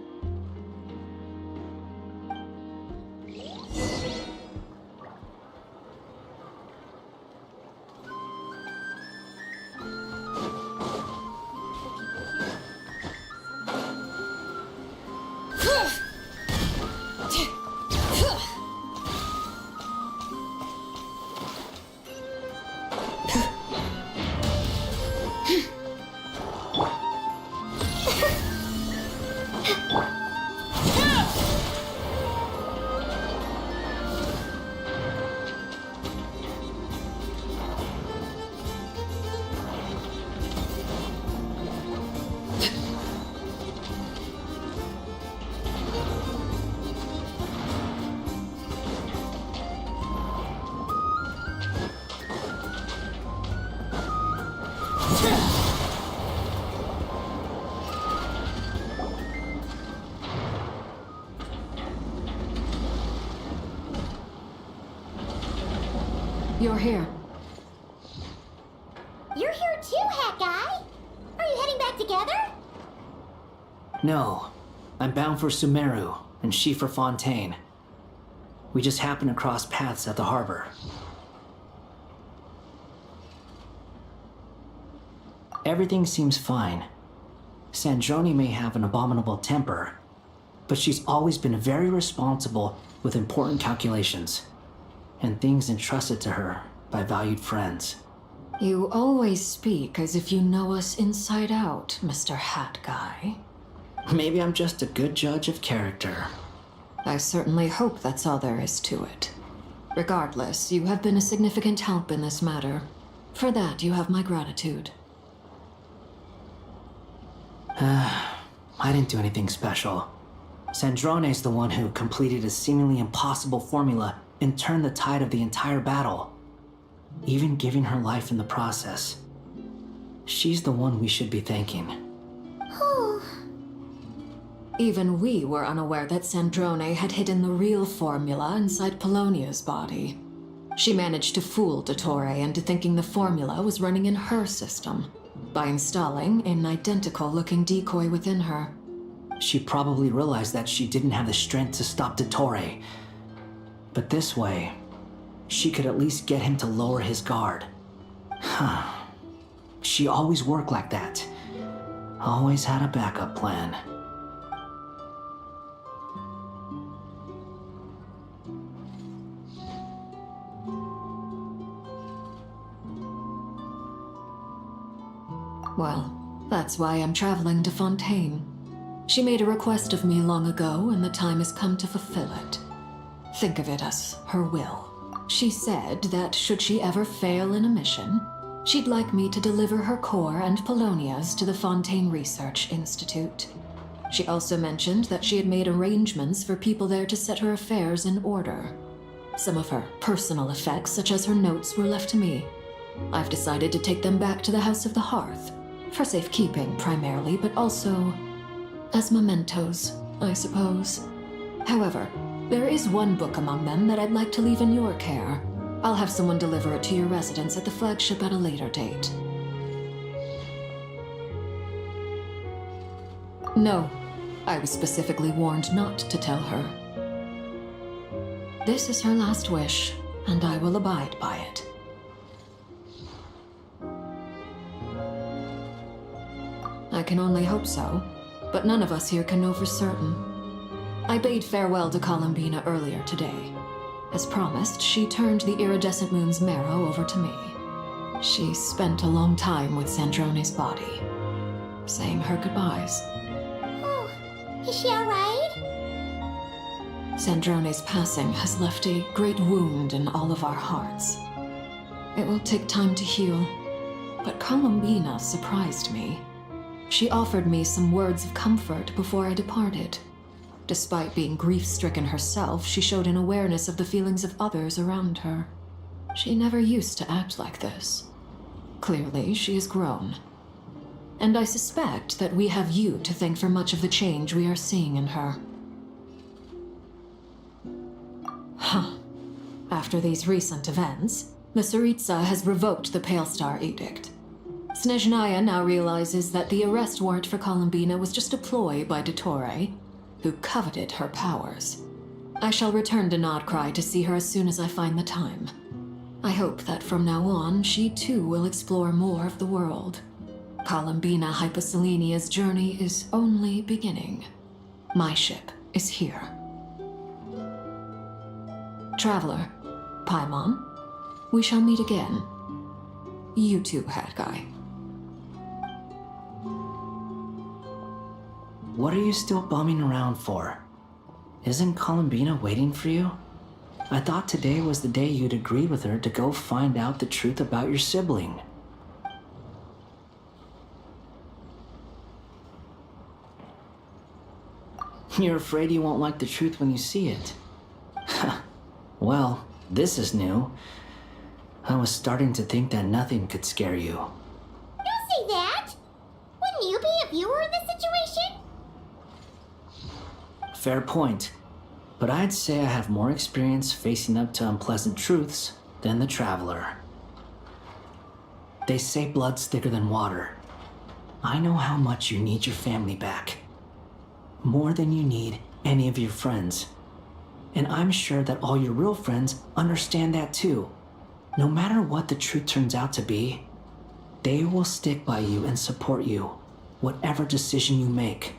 [SPEAKER 3] You're here.
[SPEAKER 1] You're here too, Hat Guy. Are you heading back together?
[SPEAKER 7] No. I'm bound for Sumeru, and she for Fontaine. We just happened to cross paths at the harbor. Everything seems fine. Sandrone may have an abominable temper, but she's always been very responsible with important calculations and things entrusted to her by valued friends.
[SPEAKER 3] You always speak as if you know us inside out, Mr. Hat Guy.
[SPEAKER 7] Maybe I'm just a good judge of character.
[SPEAKER 3] I certainly hope that's all there is to it. Regardless, you have been a significant help in this matter. For that, you have my gratitude.
[SPEAKER 7] I didn't do anything special. Sandrone's the one who completed a seemingly impossible formula and turn the tide of the entire battle, even giving her life in the process. She's the one we should be thanking.
[SPEAKER 3] Even we were unaware that Sandrone had hidden the real formula inside Polonia's body. She managed to fool Dottore into thinking the formula was running in her system by installing an identical-looking decoy within her.
[SPEAKER 7] She probably realized that she didn't have the strength to stop Dottore. But this way, she could at least get him to lower his guard. She always worked like that. Always had a backup plan.
[SPEAKER 3] Well, that's why I'm traveling to Fontaine. She made a request of me long ago, and the time has come to fulfill it. Think of it as her will. She said that should she ever fail in a mission, she'd like me to deliver her core and Polonia's to the Fontaine Research Institute. She also mentioned that she had made arrangements for people there to set her affairs in order. Some of her personal effects, such as her notes, were left to me. I've decided to take them back to the House of the Hearth, for safekeeping primarily, but also as mementos, I suppose. However, there is one book among them that I'd like to leave in your care. I'll have someone deliver it to your residence at the flagship at a later date. No, I was specifically warned not to tell her. This is her last wish, and I will abide by it. I can only hope so, but none of us here can know for certain. I bade farewell to Columbina earlier today. As promised, she turned the iridescent moon's marrow over to me. She spent a long time with Sandrone's body, saying her goodbyes.
[SPEAKER 1] Oh, is she alright?
[SPEAKER 3] Sandrone's passing has left a great wound in all of our hearts. It will take time to heal, but Columbina surprised me. She offered me some words of comfort before I departed. Despite being grief-stricken herself, she showed an awareness of the feelings of others around her. She never used to act like this. Clearly, she has grown. And I suspect that we have you to thank for much of the change we are seeing in her. After these recent events, the Tsaritsa has revoked the Pale Star Edict. Snezhnaya now realizes that the arrest warrant for Columbina was just a ploy by Dottore, who coveted her powers. I shall return to Nodcry to see her as soon as I find the time. I hope that from now on, she too will explore more of the world. Columbina Hyposelenia's journey is only beginning. My ship is here. Traveler, Paimon, we shall meet again. You too, Hat Guy.
[SPEAKER 7] What are you still bumming around for? Isn't Columbina waiting for you? I thought today was the day you'd agreed with her to go find out the truth about your sibling. You're afraid you won't like the truth when you see it. Well, this is new. I was starting to think that nothing could scare you.
[SPEAKER 1] Don't say that! Wouldn't you be if you were in this situation?
[SPEAKER 7] Fair point. But I'd say I have more experience facing up to unpleasant truths than the Traveler. They say blood's thicker than water. I know how much you need your family back. More than you need any of your friends. And I'm sure that all your real friends understand that too. No matter what the truth turns out to be, they will stick by you and support you, whatever decision you make.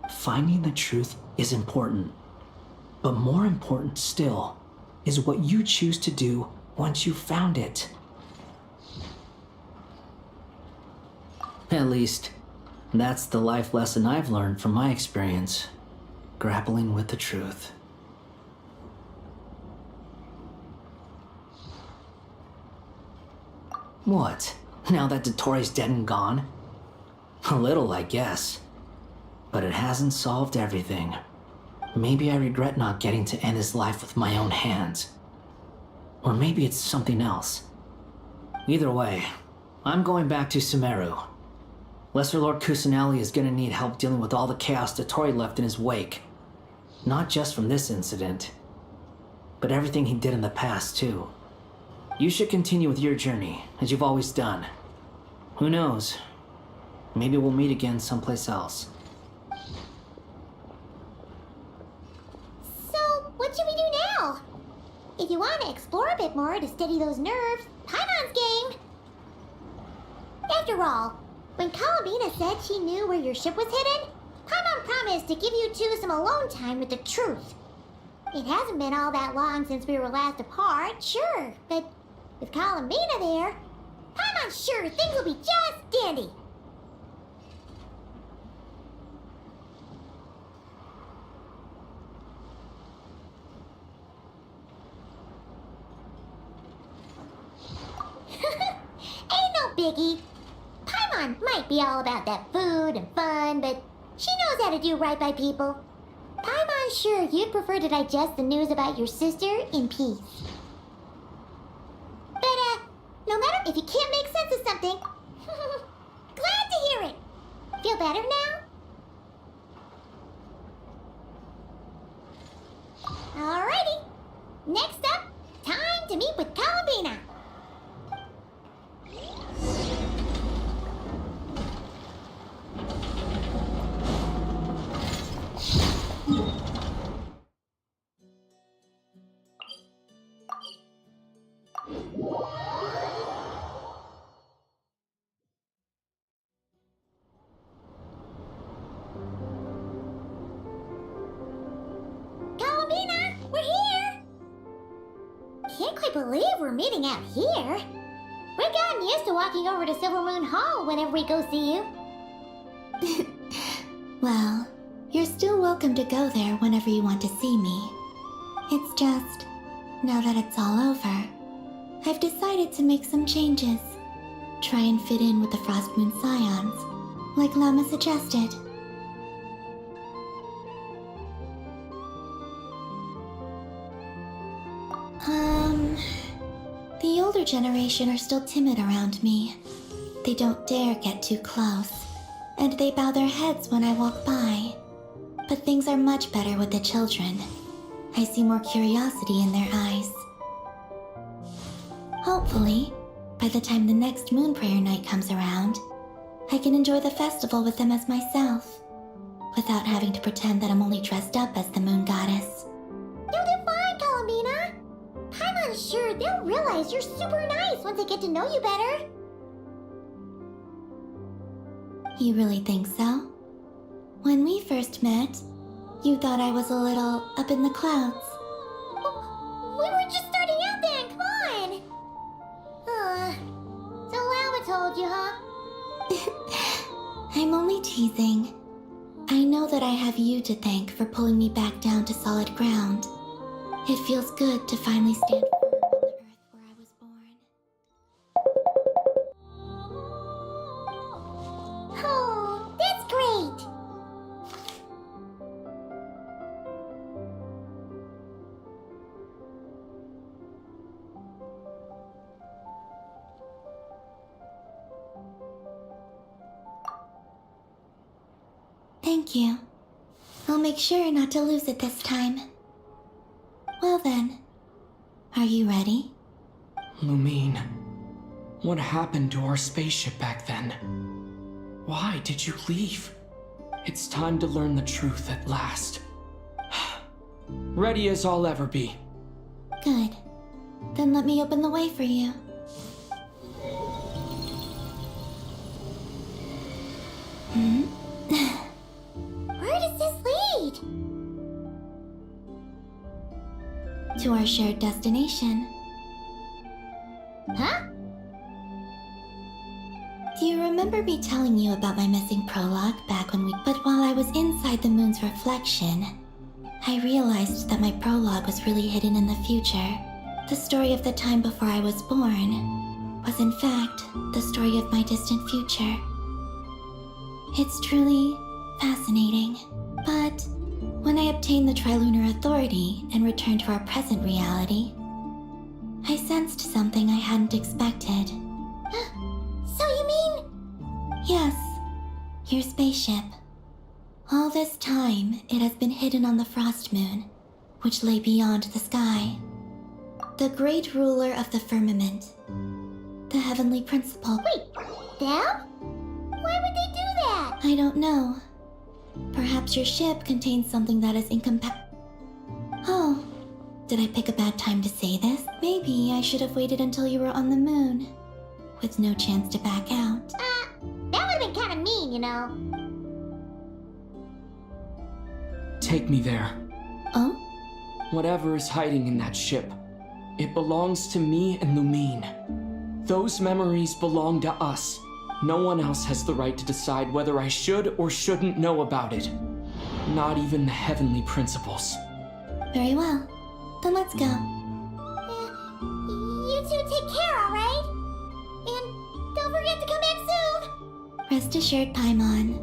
[SPEAKER 7] Finding the truth is important. But more important still is what you choose to do once you've found it. At least, that's the life lesson I've learned from my experience, grappling with the truth. What? Now that Dottore's dead and gone? A little, I guess. But it hasn't solved everything. Maybe I regret not getting to end his life with my own hands. Or maybe it's something else. Either way, I'm going back to Sumeru. Lesser Lord Kusanali is gonna need help dealing with all the chaos Dotori left in his wake. Not just from this incident, but everything he did in the past, too. You should continue with your journey, as you've always done. Who knows? Maybe we'll meet again someplace else.
[SPEAKER 1] So, what should we do now? If you want to explore a bit more to steady those nerves, Paimon's game! After all, when Columbina said she knew where your ship was hidden, Paimon promised to give you two some alone time with the truth. It hasn't been all that long since we were last apart, sure, but with Columbina there, Paimon's sure things will be just dandy. Ain't no biggie. Paimon might be all about that food and fun, but she knows how to do right by people. Paimon's sure you'd prefer to digest the news about your sister in peace. But, no matter if you can't make sense of something, glad to hear it. Feel better now? Alrighty. Next up, time to meet with Columbina. Columbina, we're here! Can't quite believe we're meeting out here. We've gotten used to walking over to Silver Moon Hall whenever we go see you.
[SPEAKER 2] Well, you're still welcome to go there whenever you want to see me. It's just, now that it's all over, I've decided to make some changes. Try and fit in with the Frost Moon Scions, like Lama suggested. The older generation are still timid around me. They don't dare get too close, and they bow their heads when I walk by. But things are much better with the children. I see more curiosity in their eyes. Hopefully, by the time the next Moon Prayer Night comes around, I can enjoy the festival with them as myself, without having to pretend that I'm only dressed up as the Moon Goddess.
[SPEAKER 1] You'll do fine, Columbina. Paimon's sure they'll realize you're super nice once they get to know you better.
[SPEAKER 2] You really think so? When we first met, you thought I was a little up in the clouds.
[SPEAKER 1] We were just starting out then, come on! So Lama told you, huh?
[SPEAKER 2] I'm only teasing. I know that I have you to thank for pulling me back down to solid ground. It feels good to finally stand firm on the earth where I was born.
[SPEAKER 1] Oh, that's great!
[SPEAKER 2] Thank you. I'll make sure not to lose it this time. Well then, are you ready?
[SPEAKER 10] Lumine, what happened to our spaceship back then? Why did you leave? It's time to learn the truth at last. Ready as I'll ever be.
[SPEAKER 2] Good. Then let me open the way for you.
[SPEAKER 1] Where does this lead?
[SPEAKER 2] To our shared destination.
[SPEAKER 1] Huh?
[SPEAKER 2] Do you remember me telling you about my missing prologue back when we... But while I was inside the moon's reflection, I realized that my prologue was really hidden in the future. The story of the time before I was born was in fact the story of my distant future. It's truly fascinating. But when I obtained the Trilunar Authority and returned to our present reality, I sensed something I hadn't expected.
[SPEAKER 1] So you mean...
[SPEAKER 2] Yes, your spaceship. All this time, it has been hidden on the frost moon, which lay beyond the sky. The great ruler of the firmament. The heavenly principle.
[SPEAKER 1] Wait, them? Why would they do that?
[SPEAKER 2] I don't know. Perhaps your ship contains something that is Oh, did I pick a bad time to say this? Maybe I should have waited until you were on the moon, with no chance to back out.
[SPEAKER 1] That would have been kind of mean, you know.
[SPEAKER 10] Take me there.
[SPEAKER 2] Oh?
[SPEAKER 10] Whatever is hiding in that ship, it belongs to me and Lumine. Those memories belong to us. No one else has the right to decide whether I should or shouldn't know about it. Not even the heavenly principles.
[SPEAKER 2] Very well. Then let's go.
[SPEAKER 1] You two take care, alright? And don't forget to come back soon!
[SPEAKER 2] Rest assured, Paimon.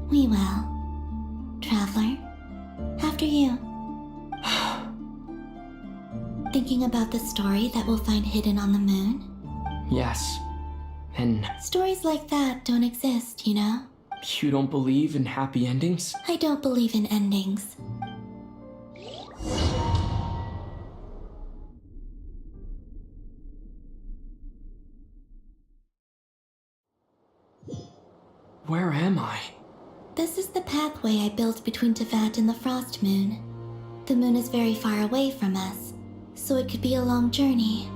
[SPEAKER 2] We will. Traveler, after you. Thinking about the story that we'll find hidden on the moon?
[SPEAKER 10] Yes. And
[SPEAKER 2] Stories like that don't exist, you know?
[SPEAKER 10] you don't believe in happy endings?
[SPEAKER 2] I don't believe in endings.
[SPEAKER 10] Where am I?
[SPEAKER 2] This is the pathway I built between Teyvat and the frost moon. The moon is very far away from us, so it could be a long journey.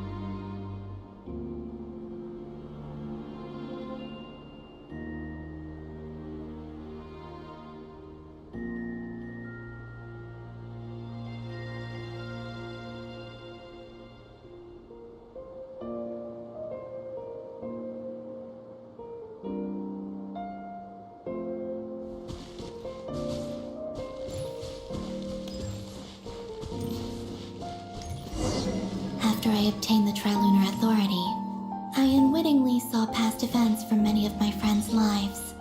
[SPEAKER 2] After I obtained the Trilunar Authority, I unwittingly saw past events from many of my friends' lives.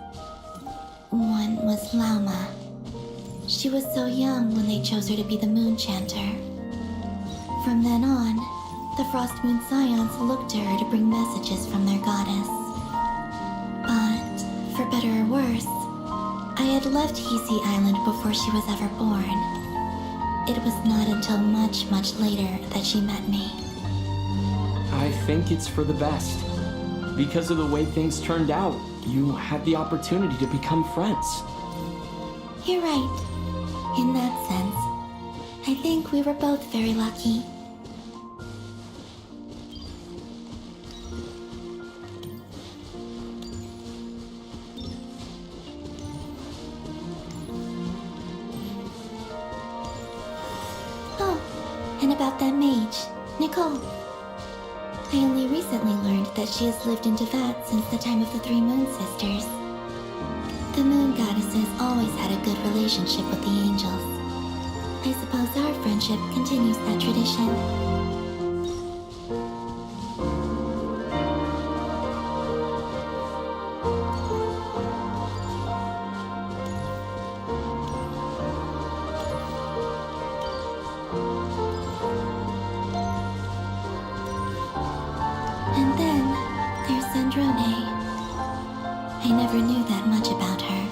[SPEAKER 2] One was Lauma. She was so young when they chose her to be the Moon Chanter. From then on, the Frost Moon Scions looked to her to bring messages from their goddess. But, for better or worse, I had left Hisi Island before she was ever born. It was not until much, much later that she met me.
[SPEAKER 10] I think it's for the best. Because of the way things turned out, you had the opportunity to become friends.
[SPEAKER 2] You're right. In that sense, I think we were both very lucky. Oh, and about that mage, Nicole. I only recently learned that she has lived in Teyvat since the time of the Three Moon Sisters. The Moon Goddesses always had a good relationship with the angels. I suppose our friendship continues that tradition. And then there's Sandrone. I never knew that much about her,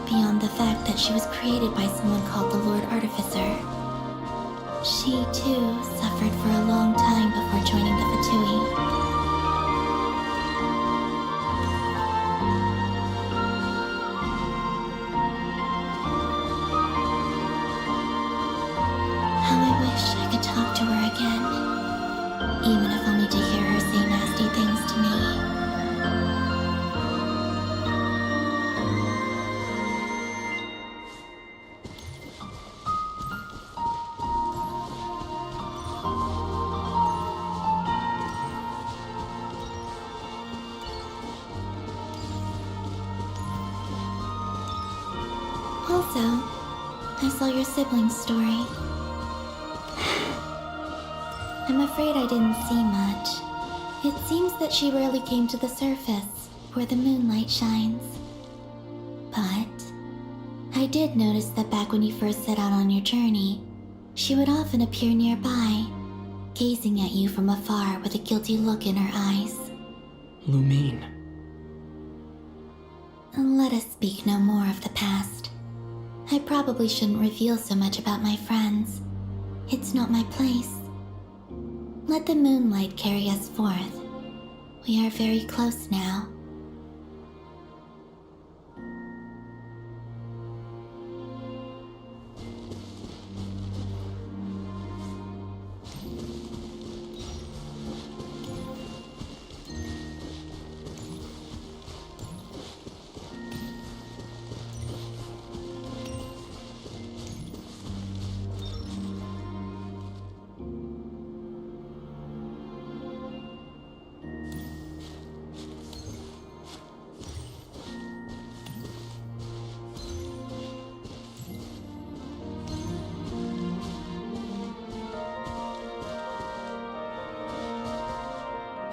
[SPEAKER 2] beyond the fact that she was created by someone called the Lord Artificer. She, too, suffered for a long time before joining the Fatui. How I wish I could talk to her again, even if only to hear her say nasty things to me. Also, I saw your sibling's story. I'm afraid I didn't see much. It seems that she rarely came to the surface, where the moonlight shines. But I did notice that back when you first set out on your journey, she would often appear nearby, gazing at you from afar with a guilty look in her eyes.
[SPEAKER 10] Lumine.
[SPEAKER 2] Let us speak no more of the past. I probably shouldn't reveal so much about my friends. It's not my place. Let the moonlight carry us forth. We are very close now.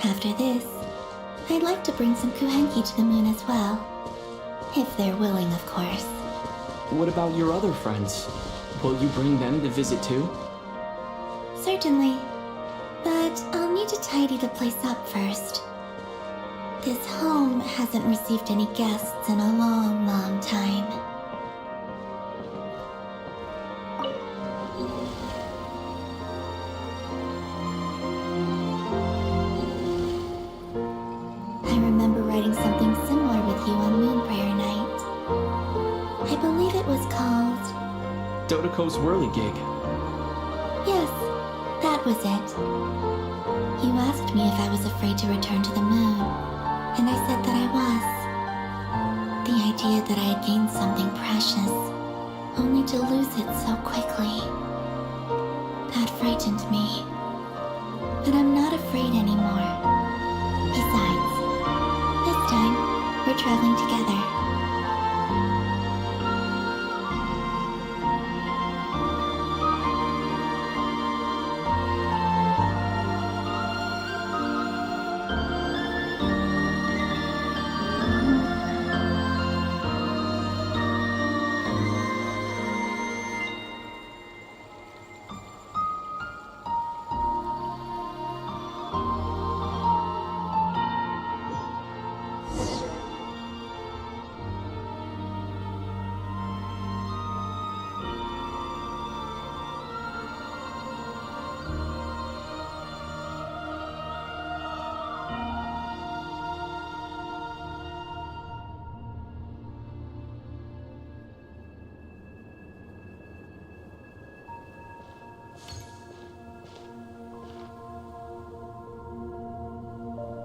[SPEAKER 2] After this, I'd like to bring some kuhenki to the moon as well. If they're willing, of course.
[SPEAKER 10] What about your other friends? Will you bring them to visit too?
[SPEAKER 2] Certainly. But I'll need to tidy the place up first. This home hasn't received any guests in a long, long time. I remember writing something similar with you on Moon Prayer Night. I believe it was called...
[SPEAKER 10] Dodoko's whirligig.
[SPEAKER 2] Yes, that was it. You asked me if I was afraid to return to the moon, and I said that I was. The idea that I had gained something precious, only to lose it so quickly. That frightened me. But I'm not afraid anymore. Besides, this time, we're traveling together.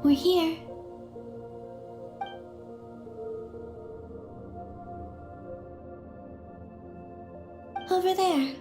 [SPEAKER 2] We're here. Over there.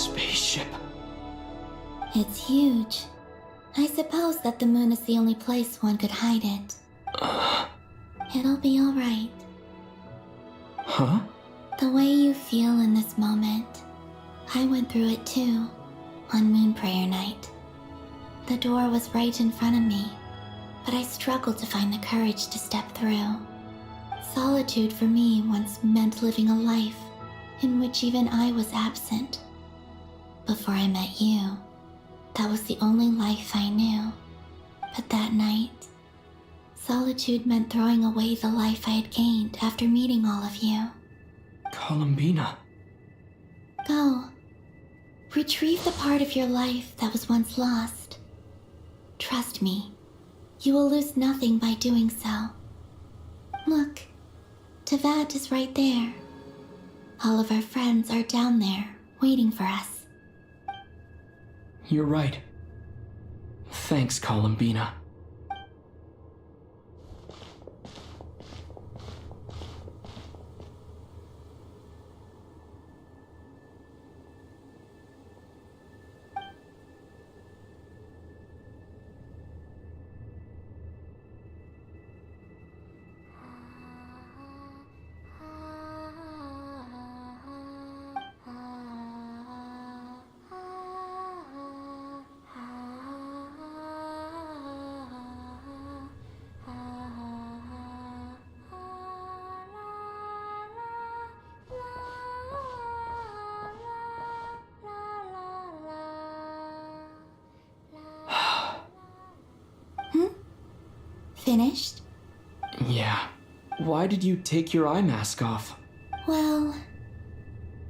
[SPEAKER 10] spaceship.
[SPEAKER 2] It's huge. I suppose that the moon is the only place one could hide it. It'll be alright.
[SPEAKER 10] Huh?
[SPEAKER 2] The way you feel in this moment, I went through it too, on Moon Prayer Night. The door was right in front of me, but I struggled to find the courage to step through. Solitude for me once meant living a life in which even I was absent. Before I met you, that was the only life I knew. But that night, solitude meant throwing away the life I had gained after meeting all of you.
[SPEAKER 10] Columbina.
[SPEAKER 2] Go. Retrieve the part of your life that was once lost. Trust me, you will lose nothing by doing so. Look, Teyvat is right there. All of our friends are down there, waiting for us.
[SPEAKER 10] You're right. Thanks, Columbina.
[SPEAKER 2] Finished?
[SPEAKER 10] Yeah. Why did you take your eye mask off?
[SPEAKER 2] Well,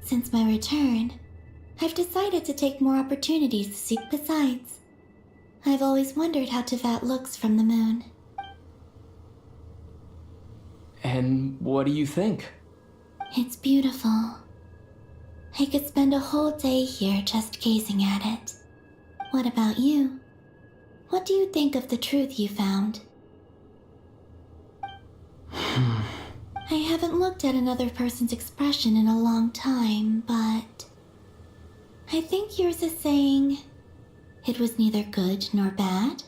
[SPEAKER 2] since my return, I've decided to take more opportunities to seek besides. I've always wondered how Teyvat looks from the moon.
[SPEAKER 10] And what do you think?
[SPEAKER 2] It's beautiful. I could spend a whole day here just gazing at it. What about you? What do you think of the truth you found? I haven't looked at another person's expression in a long time, but I think yours is saying it was neither good nor bad.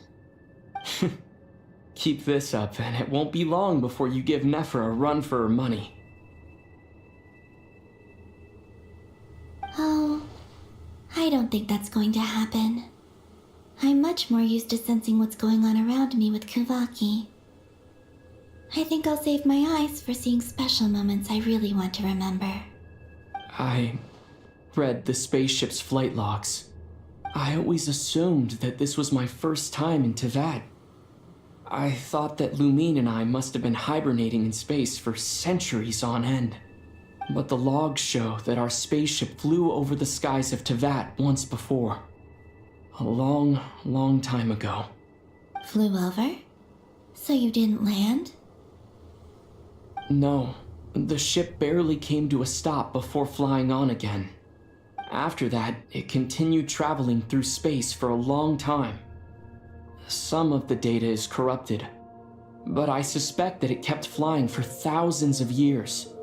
[SPEAKER 10] Keep this up, and it won't be long before you give Nephra a run for her money.
[SPEAKER 2] Oh, I don't think that's going to happen. I'm much more used to sensing what's going on around me with Kuvaki. I think I'll save my eyes for seeing special moments I really want to remember.
[SPEAKER 10] I read the spaceship's flight logs. I always assumed that this was my first time in Teyvat. I thought that Lumine and I must have been hibernating in space for centuries on end. But the logs show that our spaceship flew over the skies of Teyvat once before. A long, long time ago.
[SPEAKER 2] Flew over? So you didn't land?
[SPEAKER 10] No, the ship barely came to a stop before flying on again. After that, it continued traveling through space for a long time. Some of the data is corrupted, but I suspect that it kept flying for thousands of years.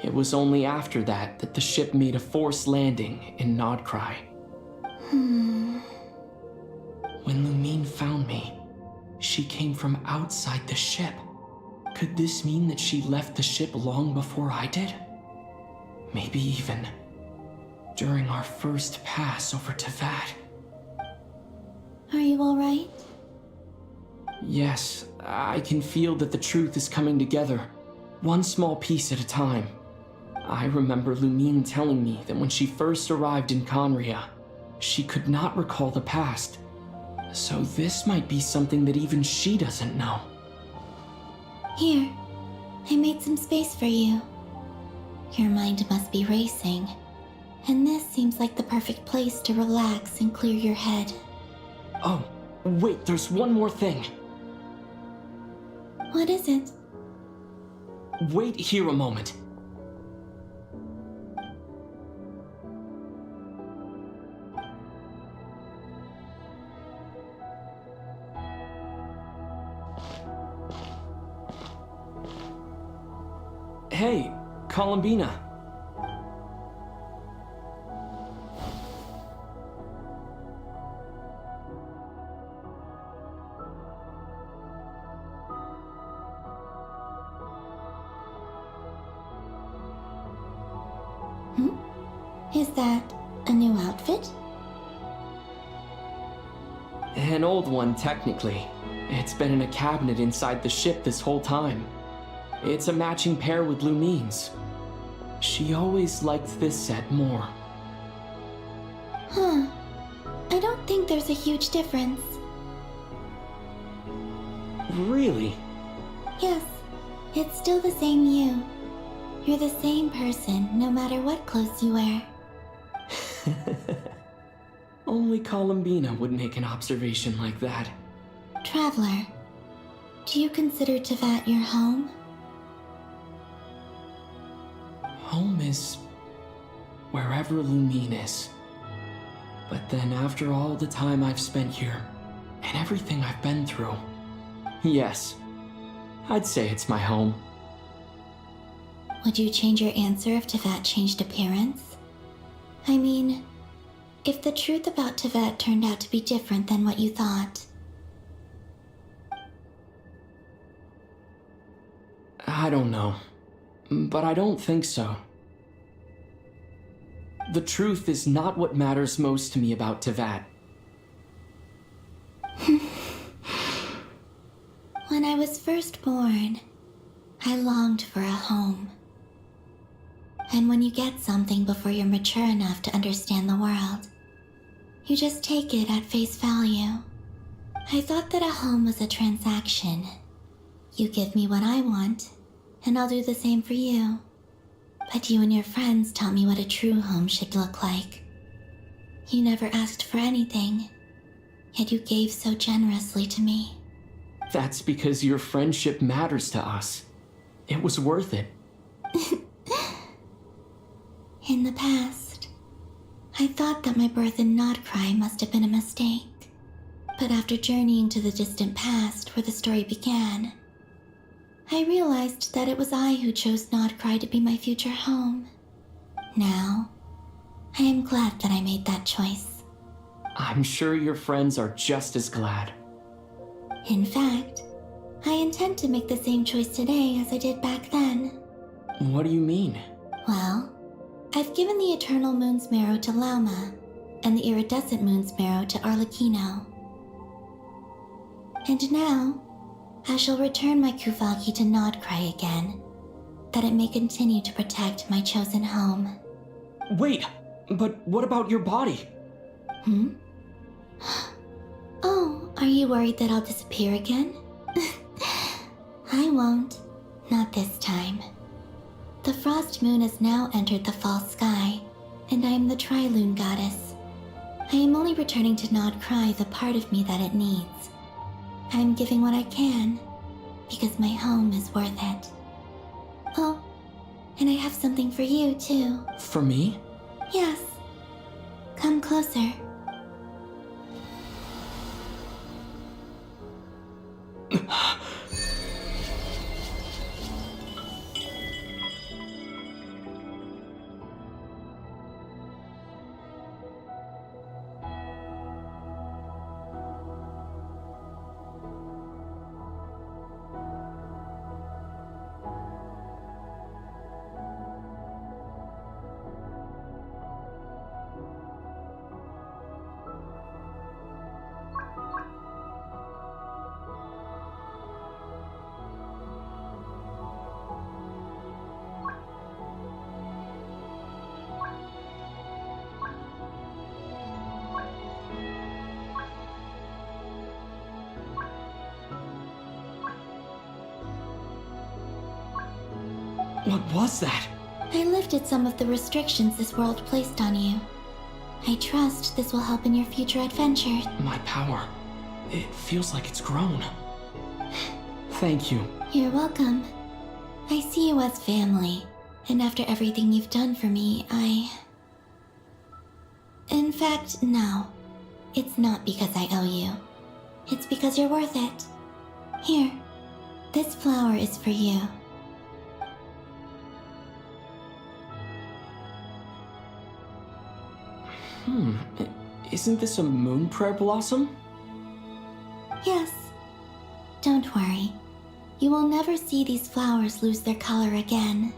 [SPEAKER 10] It was only after that that the ship made a forced landing in Nodcry. When Lumine found me, she came from outside the ship. Could this mean that she left the ship long before I did? Maybe even during our first pass over Teyvat.
[SPEAKER 2] Are you alright?
[SPEAKER 10] Yes, I can feel that the truth is coming together, one small piece at a time. I remember Lumine telling me that when she first arrived in Conria, she could not recall the past. So this might be something that even she doesn't know.
[SPEAKER 2] Here, I made some space for you. Your mind must be racing, and this seems like the perfect place to relax and clear your head.
[SPEAKER 10] Oh, wait, there's one more thing.
[SPEAKER 2] What is it?
[SPEAKER 10] Wait here a moment. Hey, Columbina.
[SPEAKER 2] Is that a new outfit?
[SPEAKER 10] An old one, technically. It's been in a cabinet inside the ship this whole time. It's a matching pair with Lumine's. She always liked this set more.
[SPEAKER 2] Huh. I don't think there's a huge difference.
[SPEAKER 10] Really?
[SPEAKER 2] Yes, it's still the same you. You're the same person, no matter what clothes you wear.
[SPEAKER 10] Only Columbina would make an observation like that.
[SPEAKER 2] Traveler, do you consider Teyvat your home?
[SPEAKER 10] Home is wherever Lumine is. But then after all the time I've spent here, and everything I've been through, yes, I'd say it's my home.
[SPEAKER 2] Would you change your answer if Teyvat changed appearance? I mean, if the truth about Teyvat turned out to be different than what you thought.
[SPEAKER 10] I don't know, but I don't think so. The truth is not what matters most to me about Teyvat.
[SPEAKER 2] When I was first born, I longed for a home. And when you get something before you're mature enough to understand the world, you just take it at face value. I thought that a home was a transaction. You give me what I want, and I'll do the same for you. But you and your friends taught me what a true home should look like. You never asked for anything, yet you gave so generously to me.
[SPEAKER 10] That's because your friendship matters to us. It was worth it.
[SPEAKER 2] In the past, I thought that my birth in Nodcry must have been a mistake. But after journeying to the distant past where the story began, I realized that it was I who chose Nodcry to be my future home. Now, I am glad that I made that choice.
[SPEAKER 10] I'm sure your friends are just as glad.
[SPEAKER 2] In fact, I intend to make the same choice today as I did back then.
[SPEAKER 10] What do you mean?
[SPEAKER 2] Well, I've given the Eternal Moon's Marrow to Lauma, and the Iridescent Moon's Marrow to Arlecchino. And now, I shall return my Kuvagi to Nodcry again, that it may continue to protect my chosen home.
[SPEAKER 10] Wait, but what about your body?
[SPEAKER 2] Oh, are you worried that I'll disappear again? I won't. Not this time. The Frost Moon has now entered the false sky, and I am the Tri-Lune Goddess. I am only returning to Nodcry the part of me that it needs. I am giving what I can, because my home is worth it. Oh, and I have something for you, too.
[SPEAKER 10] For me?
[SPEAKER 2] Yes. Come closer.
[SPEAKER 10] What was that?
[SPEAKER 2] I lifted some of the restrictions this world placed on you. I trust this will help in your future adventures.
[SPEAKER 10] My power. It feels like it's grown. Thank you.
[SPEAKER 2] You're welcome. I see you as family, and after everything you've done for me, In fact, no. It's not because I owe you. It's because you're worth it. Here, this flower is for you.
[SPEAKER 10] Isn't this a moon prayer blossom?
[SPEAKER 2] Yes. Don't worry. You will never see these flowers lose their color again.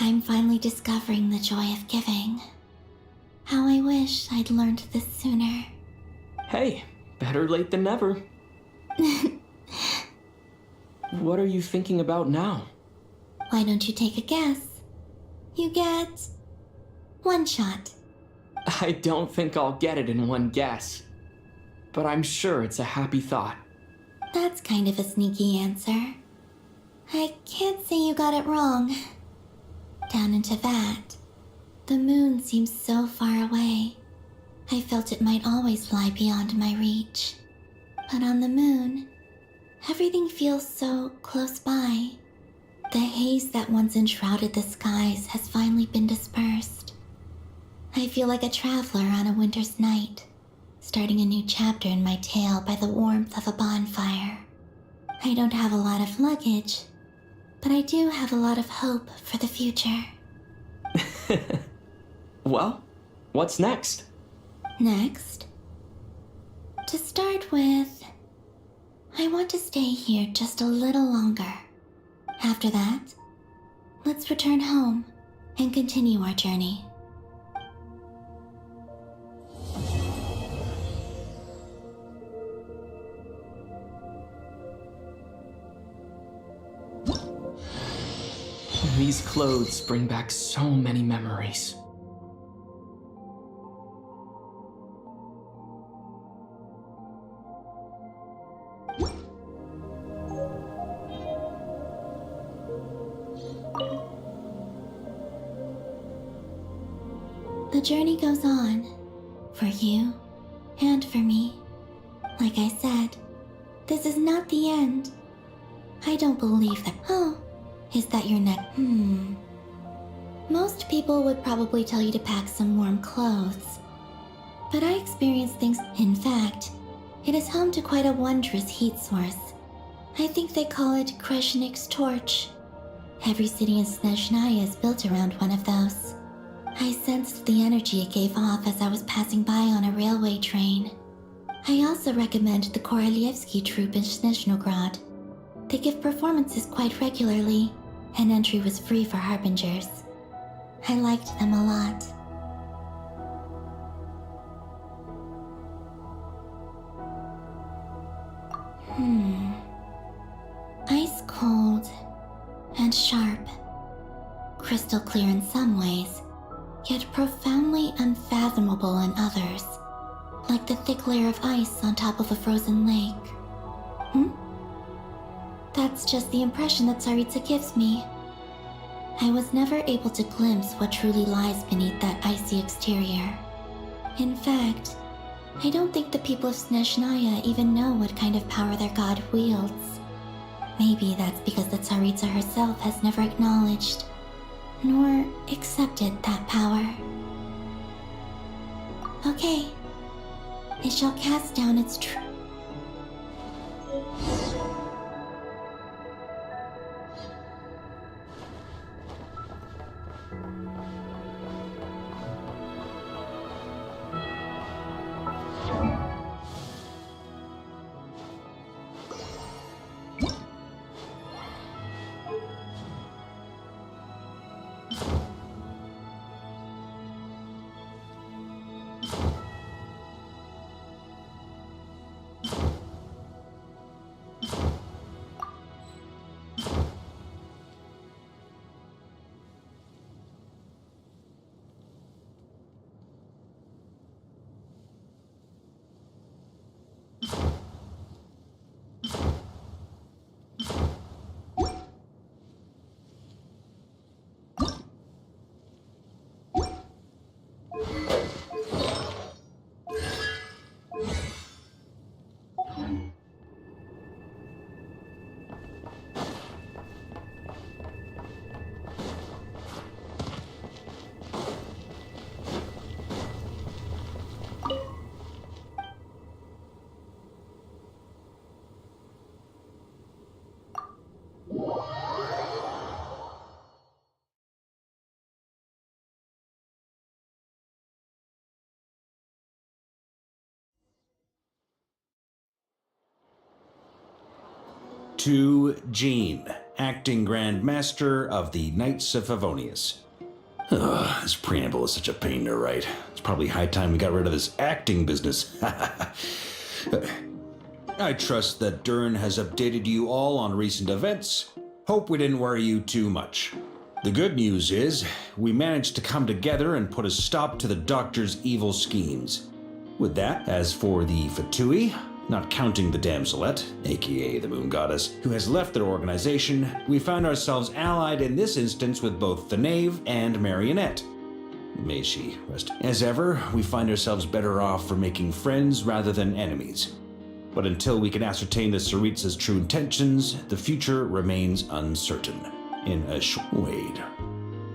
[SPEAKER 2] I'm finally discovering the joy of giving. How I wish I'd learned this sooner.
[SPEAKER 10] Hey, better late than never. What are you thinking about now?
[SPEAKER 2] Why don't you take a guess? You get one shot.
[SPEAKER 10] I don't think I'll get it in one guess. But I'm sure it's a happy thought.
[SPEAKER 2] That's kind of a sneaky answer. I can't say you got it wrong. Down in Teyvat, the moon seems so far away. I felt it might always lie beyond my reach. But on the moon, everything feels so close by. The haze that once enshrouded the skies has finally been dispersed. I feel like a traveler on a winter's night, starting a new chapter in my tale by the warmth of a bonfire. I don't have a lot of luggage, but I do have a lot of hope for the future.
[SPEAKER 10] Well, what's next?
[SPEAKER 2] Next, to start with, I want to stay here just a little longer. After that, let's return home and continue our journey.
[SPEAKER 10] These clothes bring back so many memories.
[SPEAKER 2] The journey goes on, for you and for me. Like I said, this is not the end. I don't believe that. Oh, is that your neck? Most people would probably tell you to pack some warm clothes. But I experience things. In fact, it is home to quite a wondrous heat source. I think they call it Kreshnik's torch. Every city in Snezhnaya is built around one of those. I sensed the energy it gave off as I was passing by on a railway train. I also recommend the Korolievsky troupe in Snezhnograd. They give performances quite regularly, and entry was free for harbingers. I liked them a lot. Ice cold and sharp. Crystal clear in some ways, yet profoundly unfathomable in others, like the thick layer of ice on top of a frozen lake. That's just the impression that Tsaritsa gives me. I was never able to glimpse what truly lies beneath that icy exterior. In fact, I don't think the people of Snezhnaya even know what kind of power their god wields. Maybe that's because the Tsaritsa herself has never acknowledged nor accepted that power. Okay, it shall cast down its
[SPEAKER 12] To Jean.
[SPEAKER 8] acting Grand Master of the Knights of Favonius.
[SPEAKER 9] This preamble is such a pain to write. It's probably high time we got rid of this acting business.
[SPEAKER 8] I trust that Dern has updated you all on recent events. Hope we didn't worry you too much. The good news is, we managed to come together and put a stop to the Doctor's evil schemes. With that, as for the Fatui, not counting the damselette, aka the Moon Goddess, who has left their organization, we found ourselves allied in this instance with both the Knave and Marionette. May she rest. As ever, we find ourselves better off for making friends rather than enemies. But until we can ascertain the Tsaritsa's true intentions, the future remains uncertain. Wait,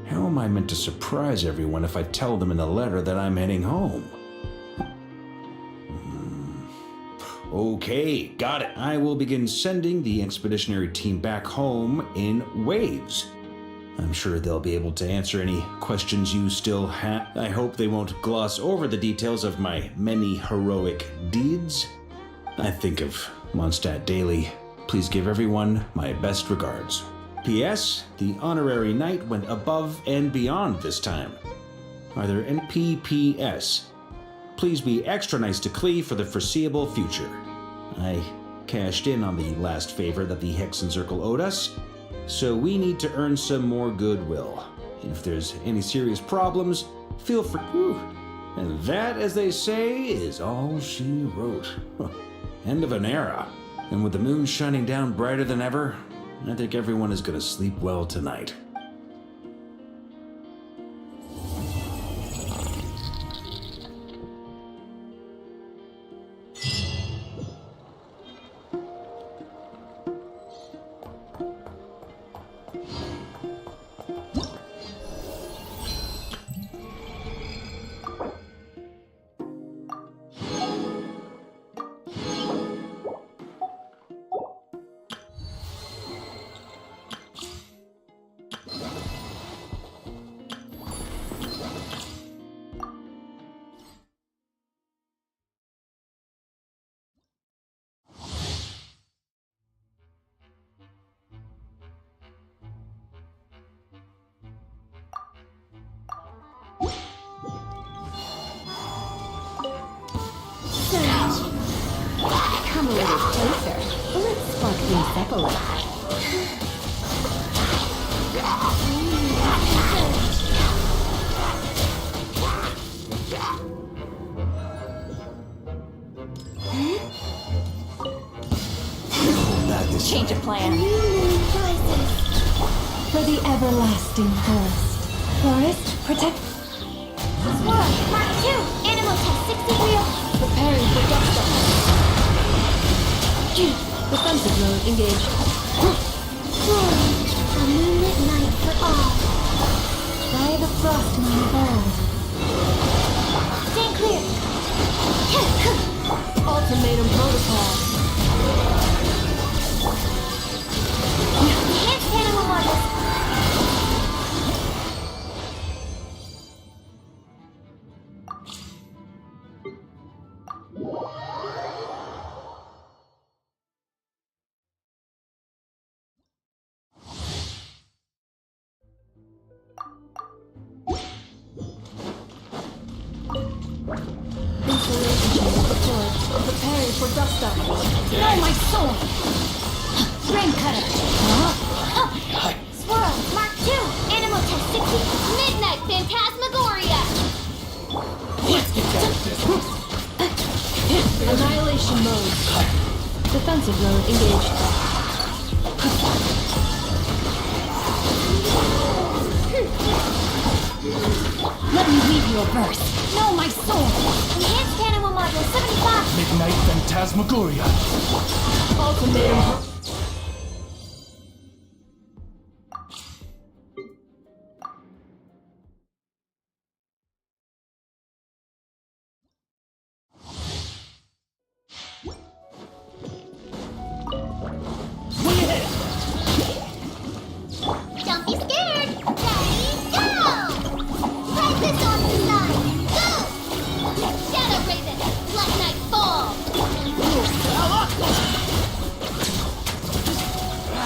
[SPEAKER 8] how am I meant to surprise everyone if I tell them in the letter that I'm heading home? Okay, got it. I will begin sending the expeditionary team back home in waves. I'm sure they'll be able to answer any questions you still have. I hope they won't gloss over the details of my many heroic deeds. I think of Mondstadt daily. Please give everyone my best regards. P.S. The honorary knight went above and beyond this time. Are there any P.P.S.? Please be extra nice to Klee for the foreseeable future. I cashed in on the last favor that the Hexen Circle owed us, so we need to earn some more goodwill. If there's any serious problems, feel free. And that, as they say, is all she wrote. End of an era. And with the moon shining down brighter than ever, I think everyone is going to sleep well tonight.
[SPEAKER 11] Come a little closer. Let's spark things up a little.
[SPEAKER 1] Change of plan.
[SPEAKER 4] For the everlasting forest. Forest, protect.
[SPEAKER 1] Swirl, Mark 2, Animal Test 60 wheel.
[SPEAKER 13] Preparing for dust. Defensive mode engaged.
[SPEAKER 2] A moonlit night for all.
[SPEAKER 4] By the frost moon bold.
[SPEAKER 1] Stand clear.
[SPEAKER 13] Ultimatum protocol.
[SPEAKER 1] Enhanced animal models.
[SPEAKER 13] Preparing for dust up.
[SPEAKER 1] No, my soul. Rain cutter. Swirl, Mark 2, Animal Test 60, Midnight Phantasmagoria.
[SPEAKER 6] Let's get down to this.
[SPEAKER 13] Annihilation mode. Defensive mode engaged.
[SPEAKER 1] Let me read you a verse. No, my soul. Enhanced animal module 75.
[SPEAKER 6] Midnight Phantasmagoria.
[SPEAKER 13] Ultimatum.
[SPEAKER 1] Don't be scared. Ready, go! Ride this on the side. Go! Shadow Raven, Black Knight fall.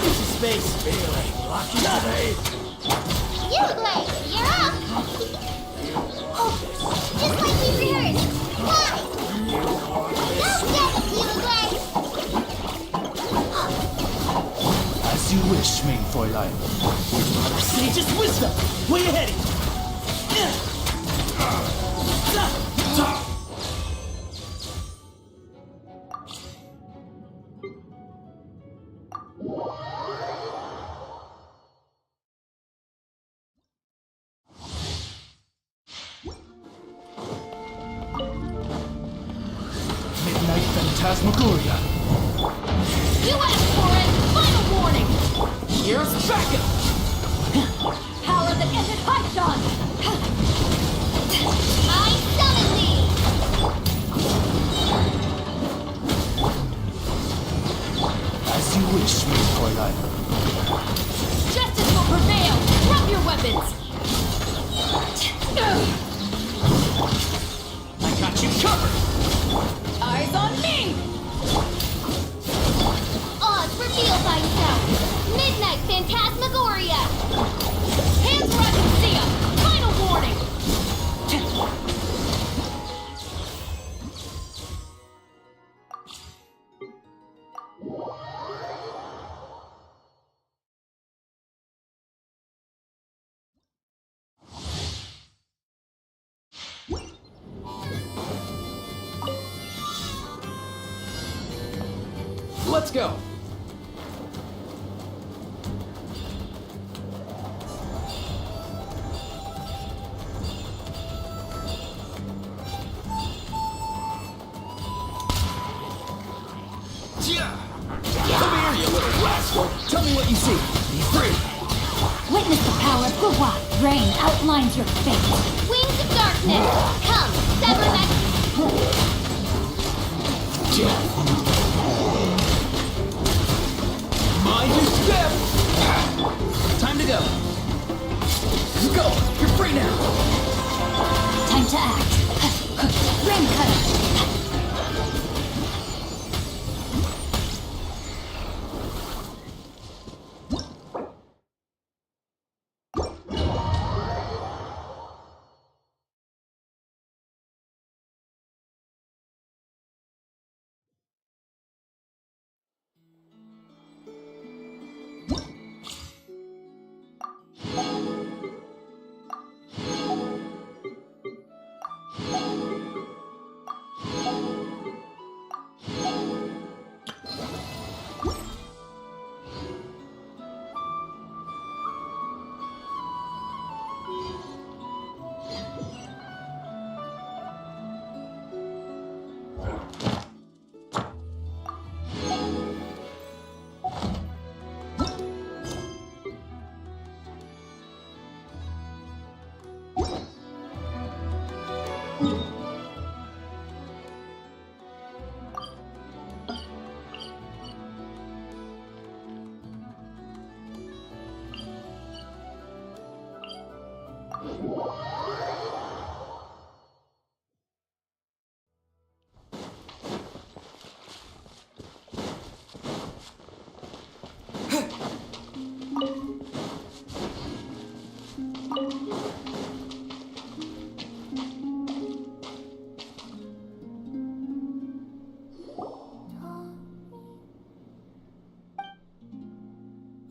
[SPEAKER 6] This is
[SPEAKER 10] space. Feeling lucky today.
[SPEAKER 2] Uruguay, you're up! Oh, just like we rehearsed. Why? Don't get it, Uruguay!
[SPEAKER 10] As you wish, main Fräulein. Sage's wisdom! Way ahead! Midnight Phantasmagoria.
[SPEAKER 1] You asked for it! Final warning!
[SPEAKER 10] Here's backup!
[SPEAKER 1] Power that ended Python!
[SPEAKER 2] I summon thee!
[SPEAKER 10] As you wish, main Fräulein.
[SPEAKER 1] Justice will prevail! Drop your weapons!
[SPEAKER 10] I got you covered!
[SPEAKER 1] Eyes on me!
[SPEAKER 2] Odds reveal thyself! Midnight Phantasmagoria!
[SPEAKER 1] Hands where I can see 'em! Final warning!
[SPEAKER 10] Let's go! Come here, you little rascal! Tell me what you see! Be free!
[SPEAKER 1] Witness the power of Gwa. Rain outlines your fate.
[SPEAKER 2] Wings of darkness! Come, sever that...
[SPEAKER 10] Mind your step! Time to go! Go! You're free now!
[SPEAKER 1] Time to act. Rain cutter.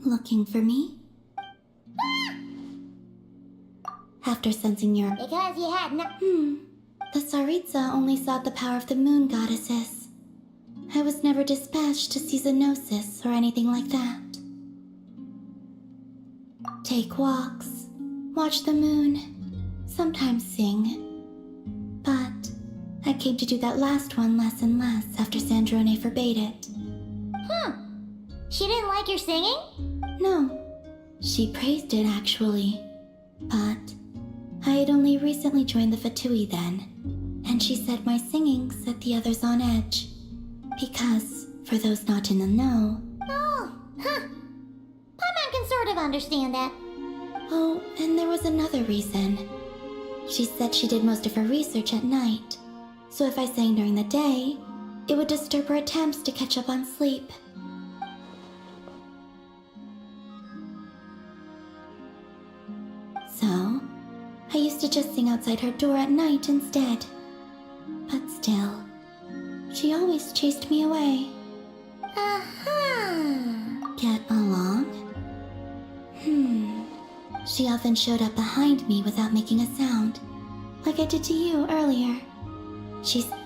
[SPEAKER 2] Looking for me? After sensing your...
[SPEAKER 1] Because you had no...
[SPEAKER 2] The Tsaritsa only sought the power of the moon goddesses. I was never dispatched to seize a gnosis or anything like that. Take walks, watch the moon, sometimes sing. But I came to do that last one less and less after Sandrone forbade it.
[SPEAKER 1] She didn't like your singing?
[SPEAKER 2] No, she praised it actually. But I had only recently joined the Fatui then, and she said my singing set the others on edge. Because, for those not in the know...
[SPEAKER 1] Oh, Paimon can sort of understand that.
[SPEAKER 2] Oh, and there was another reason. She said she did most of her research at night, so if I sang during the day, it would disturb her attempts to catch up on sleep. to just sing outside her door at night instead. But still, she always chased me away. Get along? She often showed up behind me without making a sound, like I did to you earlier.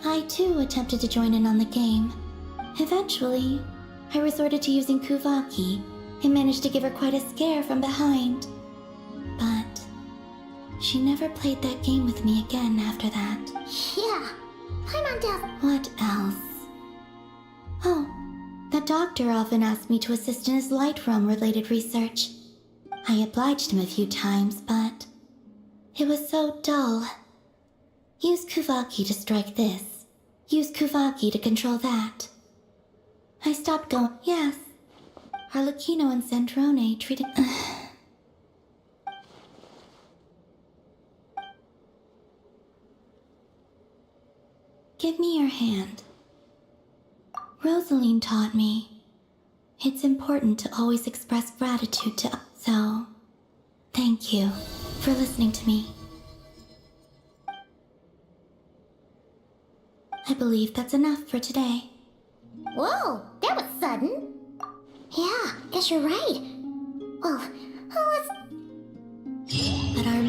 [SPEAKER 2] I too attempted to join in on the game. Eventually, I resorted to using Kuvaki and managed to give her quite a scare from behind. But she never played that game with me again after that.
[SPEAKER 1] Yeah, Paimon does.
[SPEAKER 2] What else? Oh, the doctor often asked me to assist in his light realm-related research. I obliged him a few times, but it was so dull. Use Kuvaki to strike this. Use Kuvaki to control that. I stopped going. Yes. Arlecchino and Sandrone treated... Give me your hand. Rosaline taught me it's important to always express gratitude to... So, thank you for listening to me. I believe that's enough for today.
[SPEAKER 1] Whoa, that was sudden. Yeah, guess you're right. Well, let's...
[SPEAKER 2] But our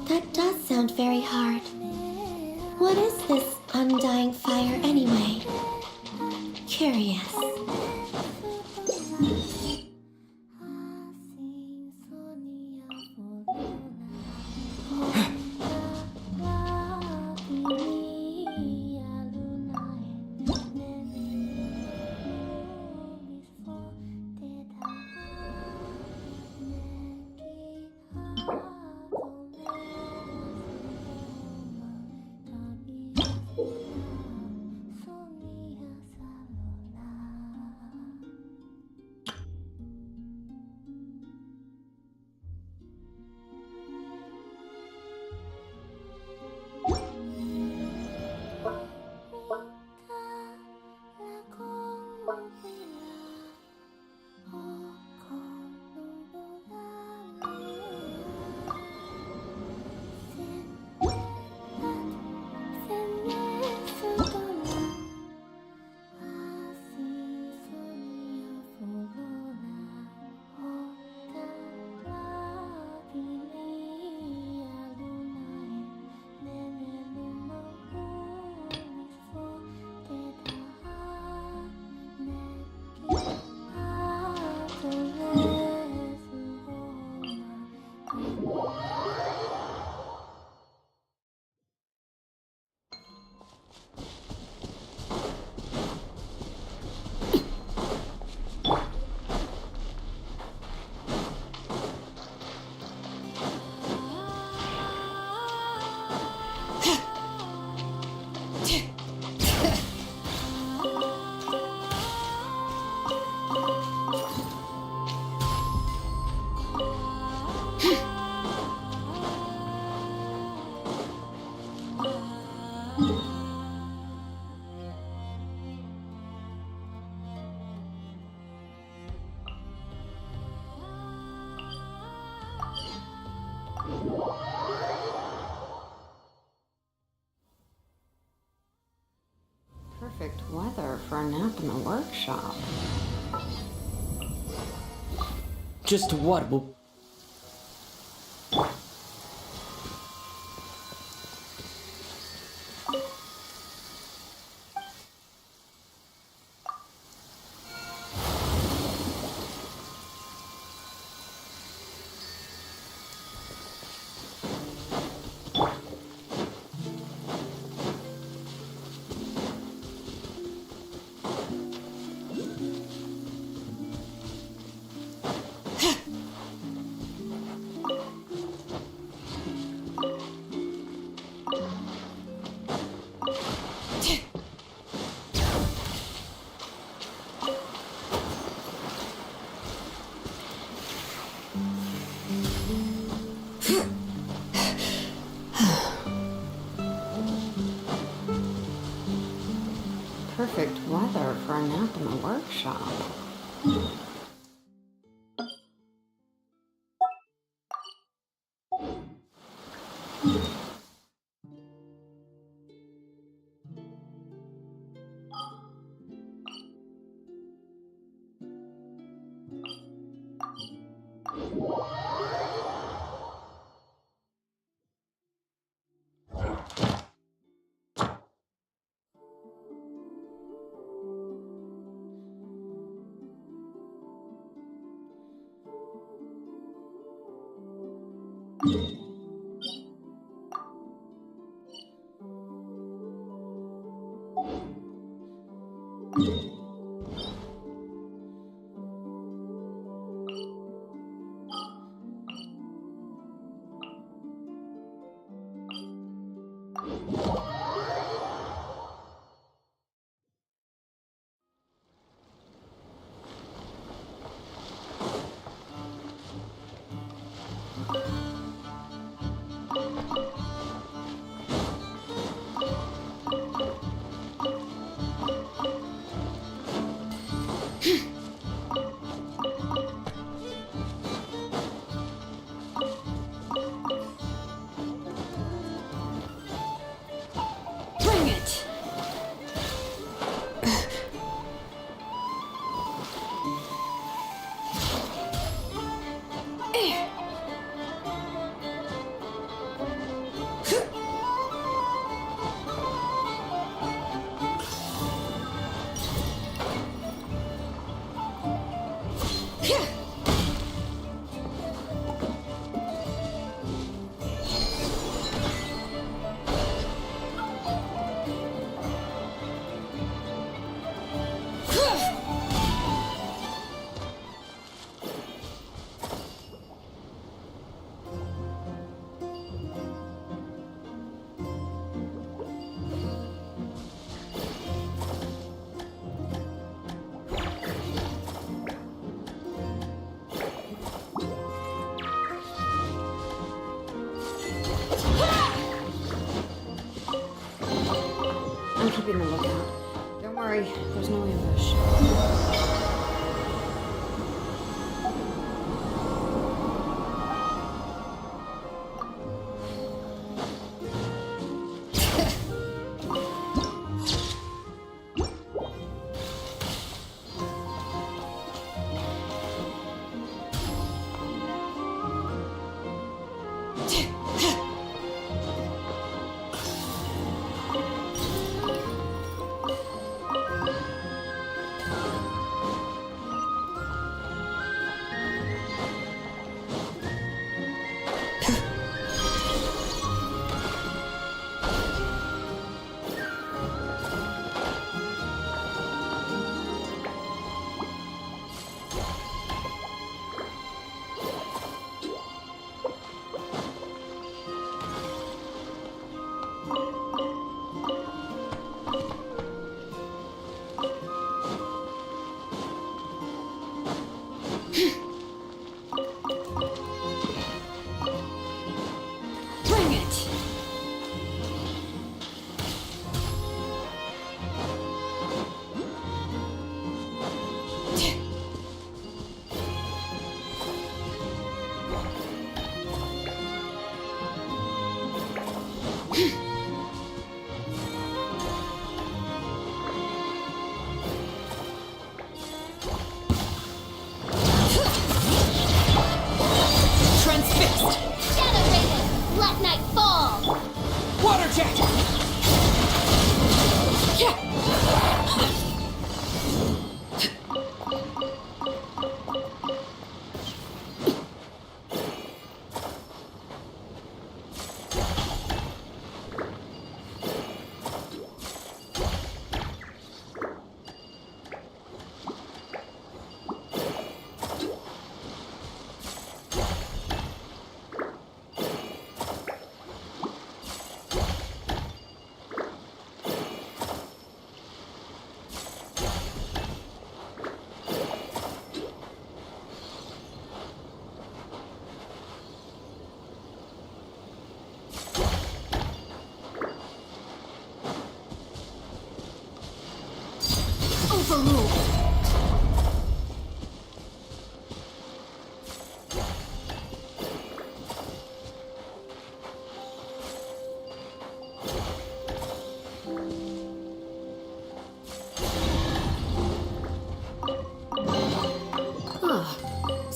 [SPEAKER 2] That does sound very hard. What is this undying fire anyway? Curious.
[SPEAKER 15] Perfect weather for a nap in the workshop.
[SPEAKER 14] Just what will...
[SPEAKER 15] workshop. I'm keeping a lookout. Don't worry, there's no ambush.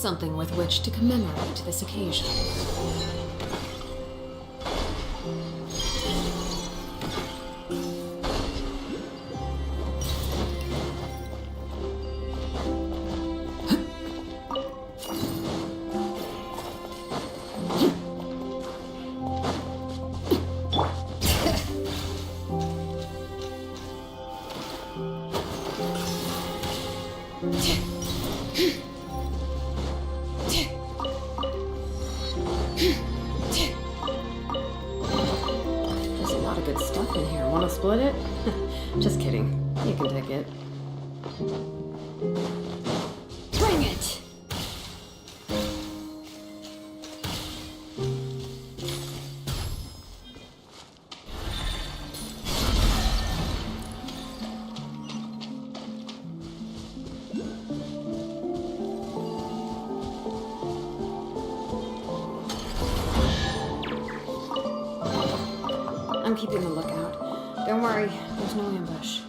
[SPEAKER 15] something with which to commemorate this occasion. There's a lot of good stuff in here. Want to split it? Just kidding. You can take it. Bring it! I'm keeping a lookout. Don't worry, there's no ambush.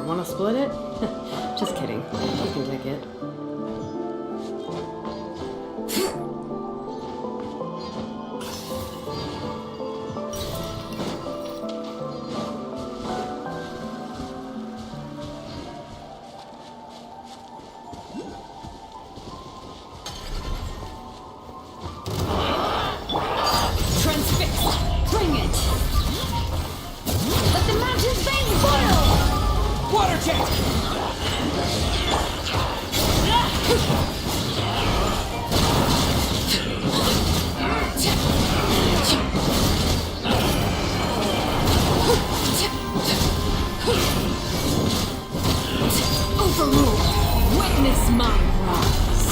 [SPEAKER 15] Want to split it? Just kidding. You can take it.
[SPEAKER 11] Bring it! Let the mountains veins boil!
[SPEAKER 6] Water jet!
[SPEAKER 15] Witness my rise.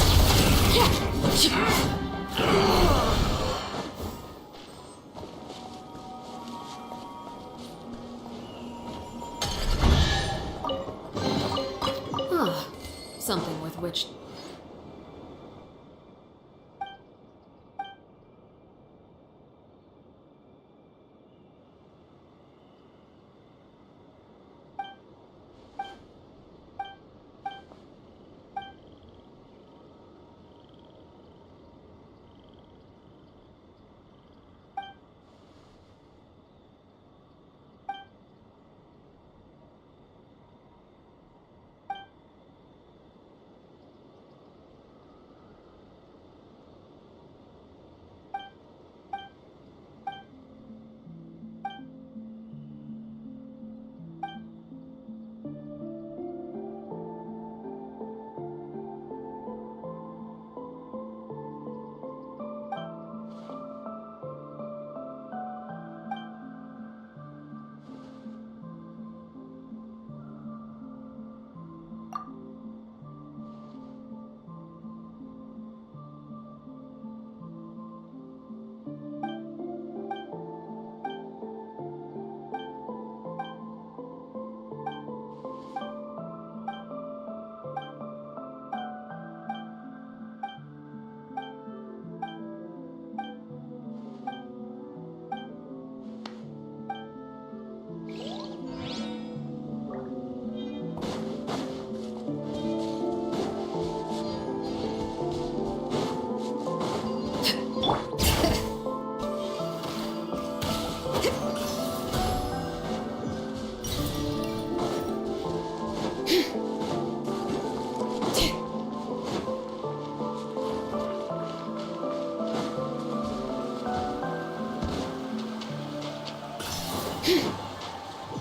[SPEAKER 15] Ah, something with which...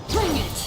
[SPEAKER 15] Bring it!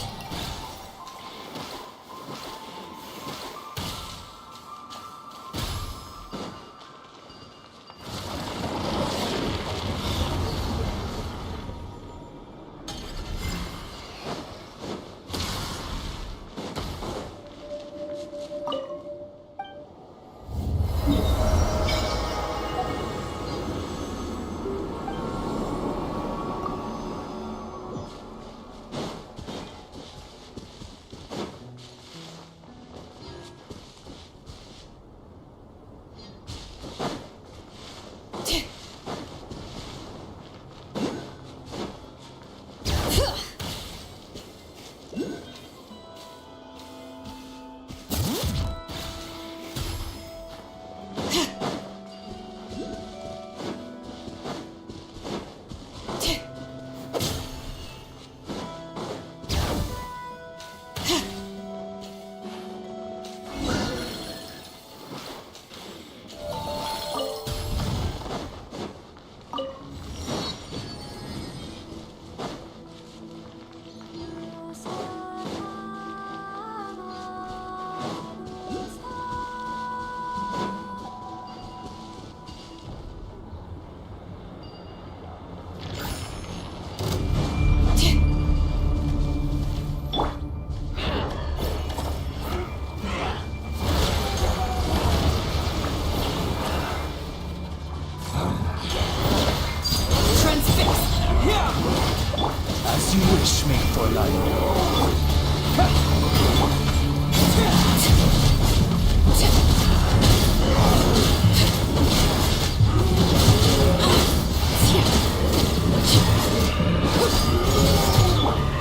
[SPEAKER 16] As you wish, mate for life.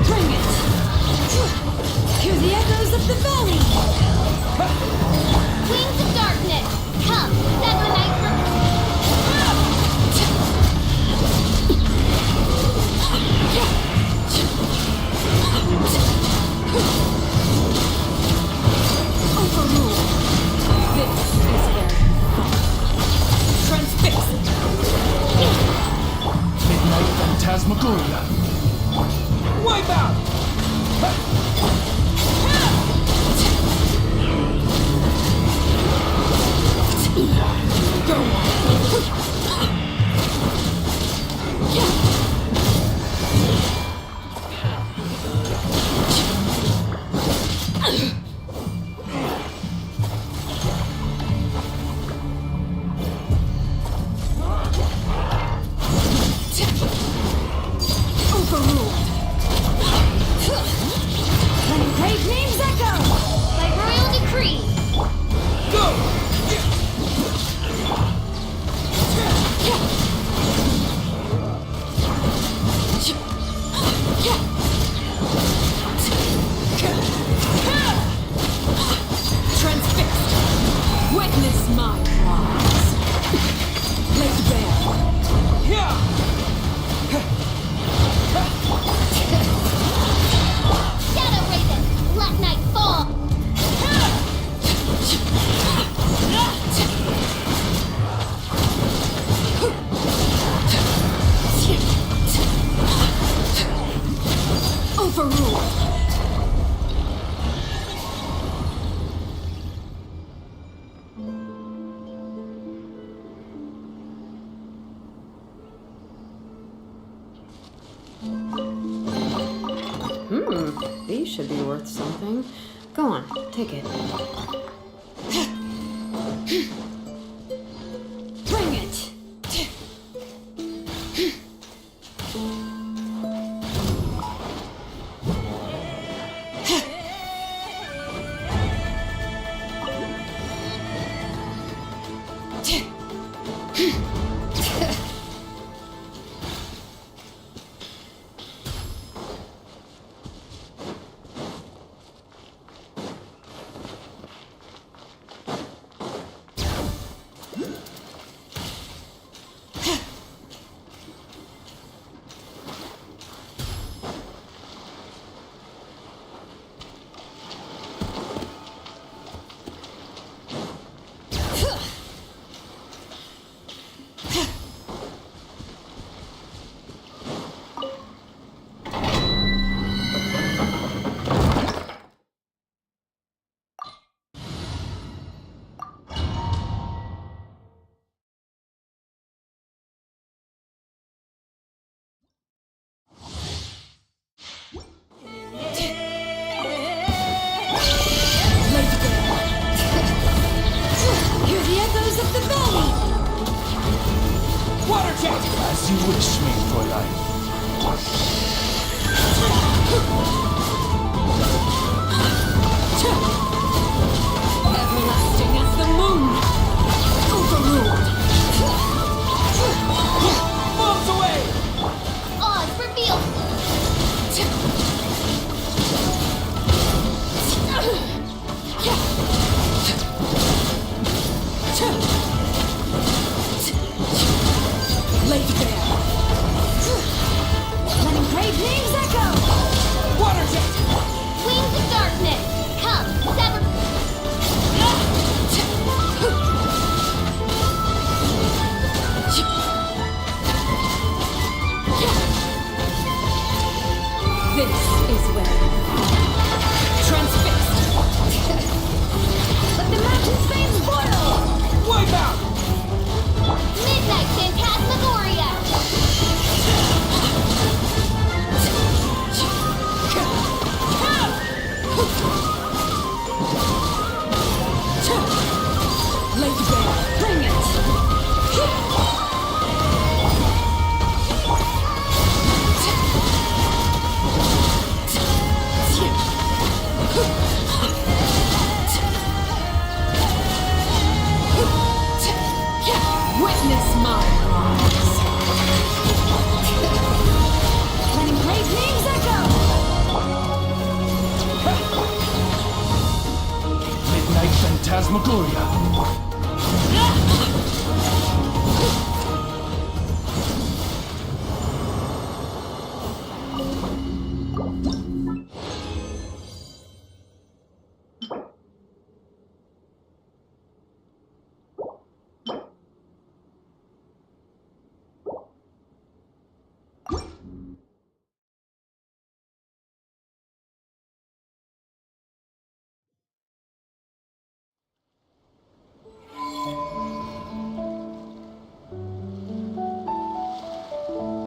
[SPEAKER 15] Bring it! Hear the echoes of the valley!
[SPEAKER 1] Wings of darkness, come, that the night
[SPEAKER 15] Overruled. This is where you fall. Transfix.
[SPEAKER 16] Midnight Phantasmagoria. Wipe out!
[SPEAKER 15] should be worth something. Go on, take it.
[SPEAKER 11] Bring it!
[SPEAKER 16] As you wish, main Fräulein.
[SPEAKER 11] Everlasting as the moon! Overruled!
[SPEAKER 10] Bombs away!
[SPEAKER 1] Odds revealed!
[SPEAKER 11] Laid bare! Letting brave names echo!
[SPEAKER 10] Water jet!
[SPEAKER 1] Wings of darkness! Come, sever...
[SPEAKER 11] This is where... Transfixed! Let the mountain's veins boil!
[SPEAKER 10] Wipe out!
[SPEAKER 1] Midnight Phantasmagoria!
[SPEAKER 11] Laid bare! Bring it! Witness my rise! Letting brave names echo!
[SPEAKER 16] Midnight Phantasmagoria.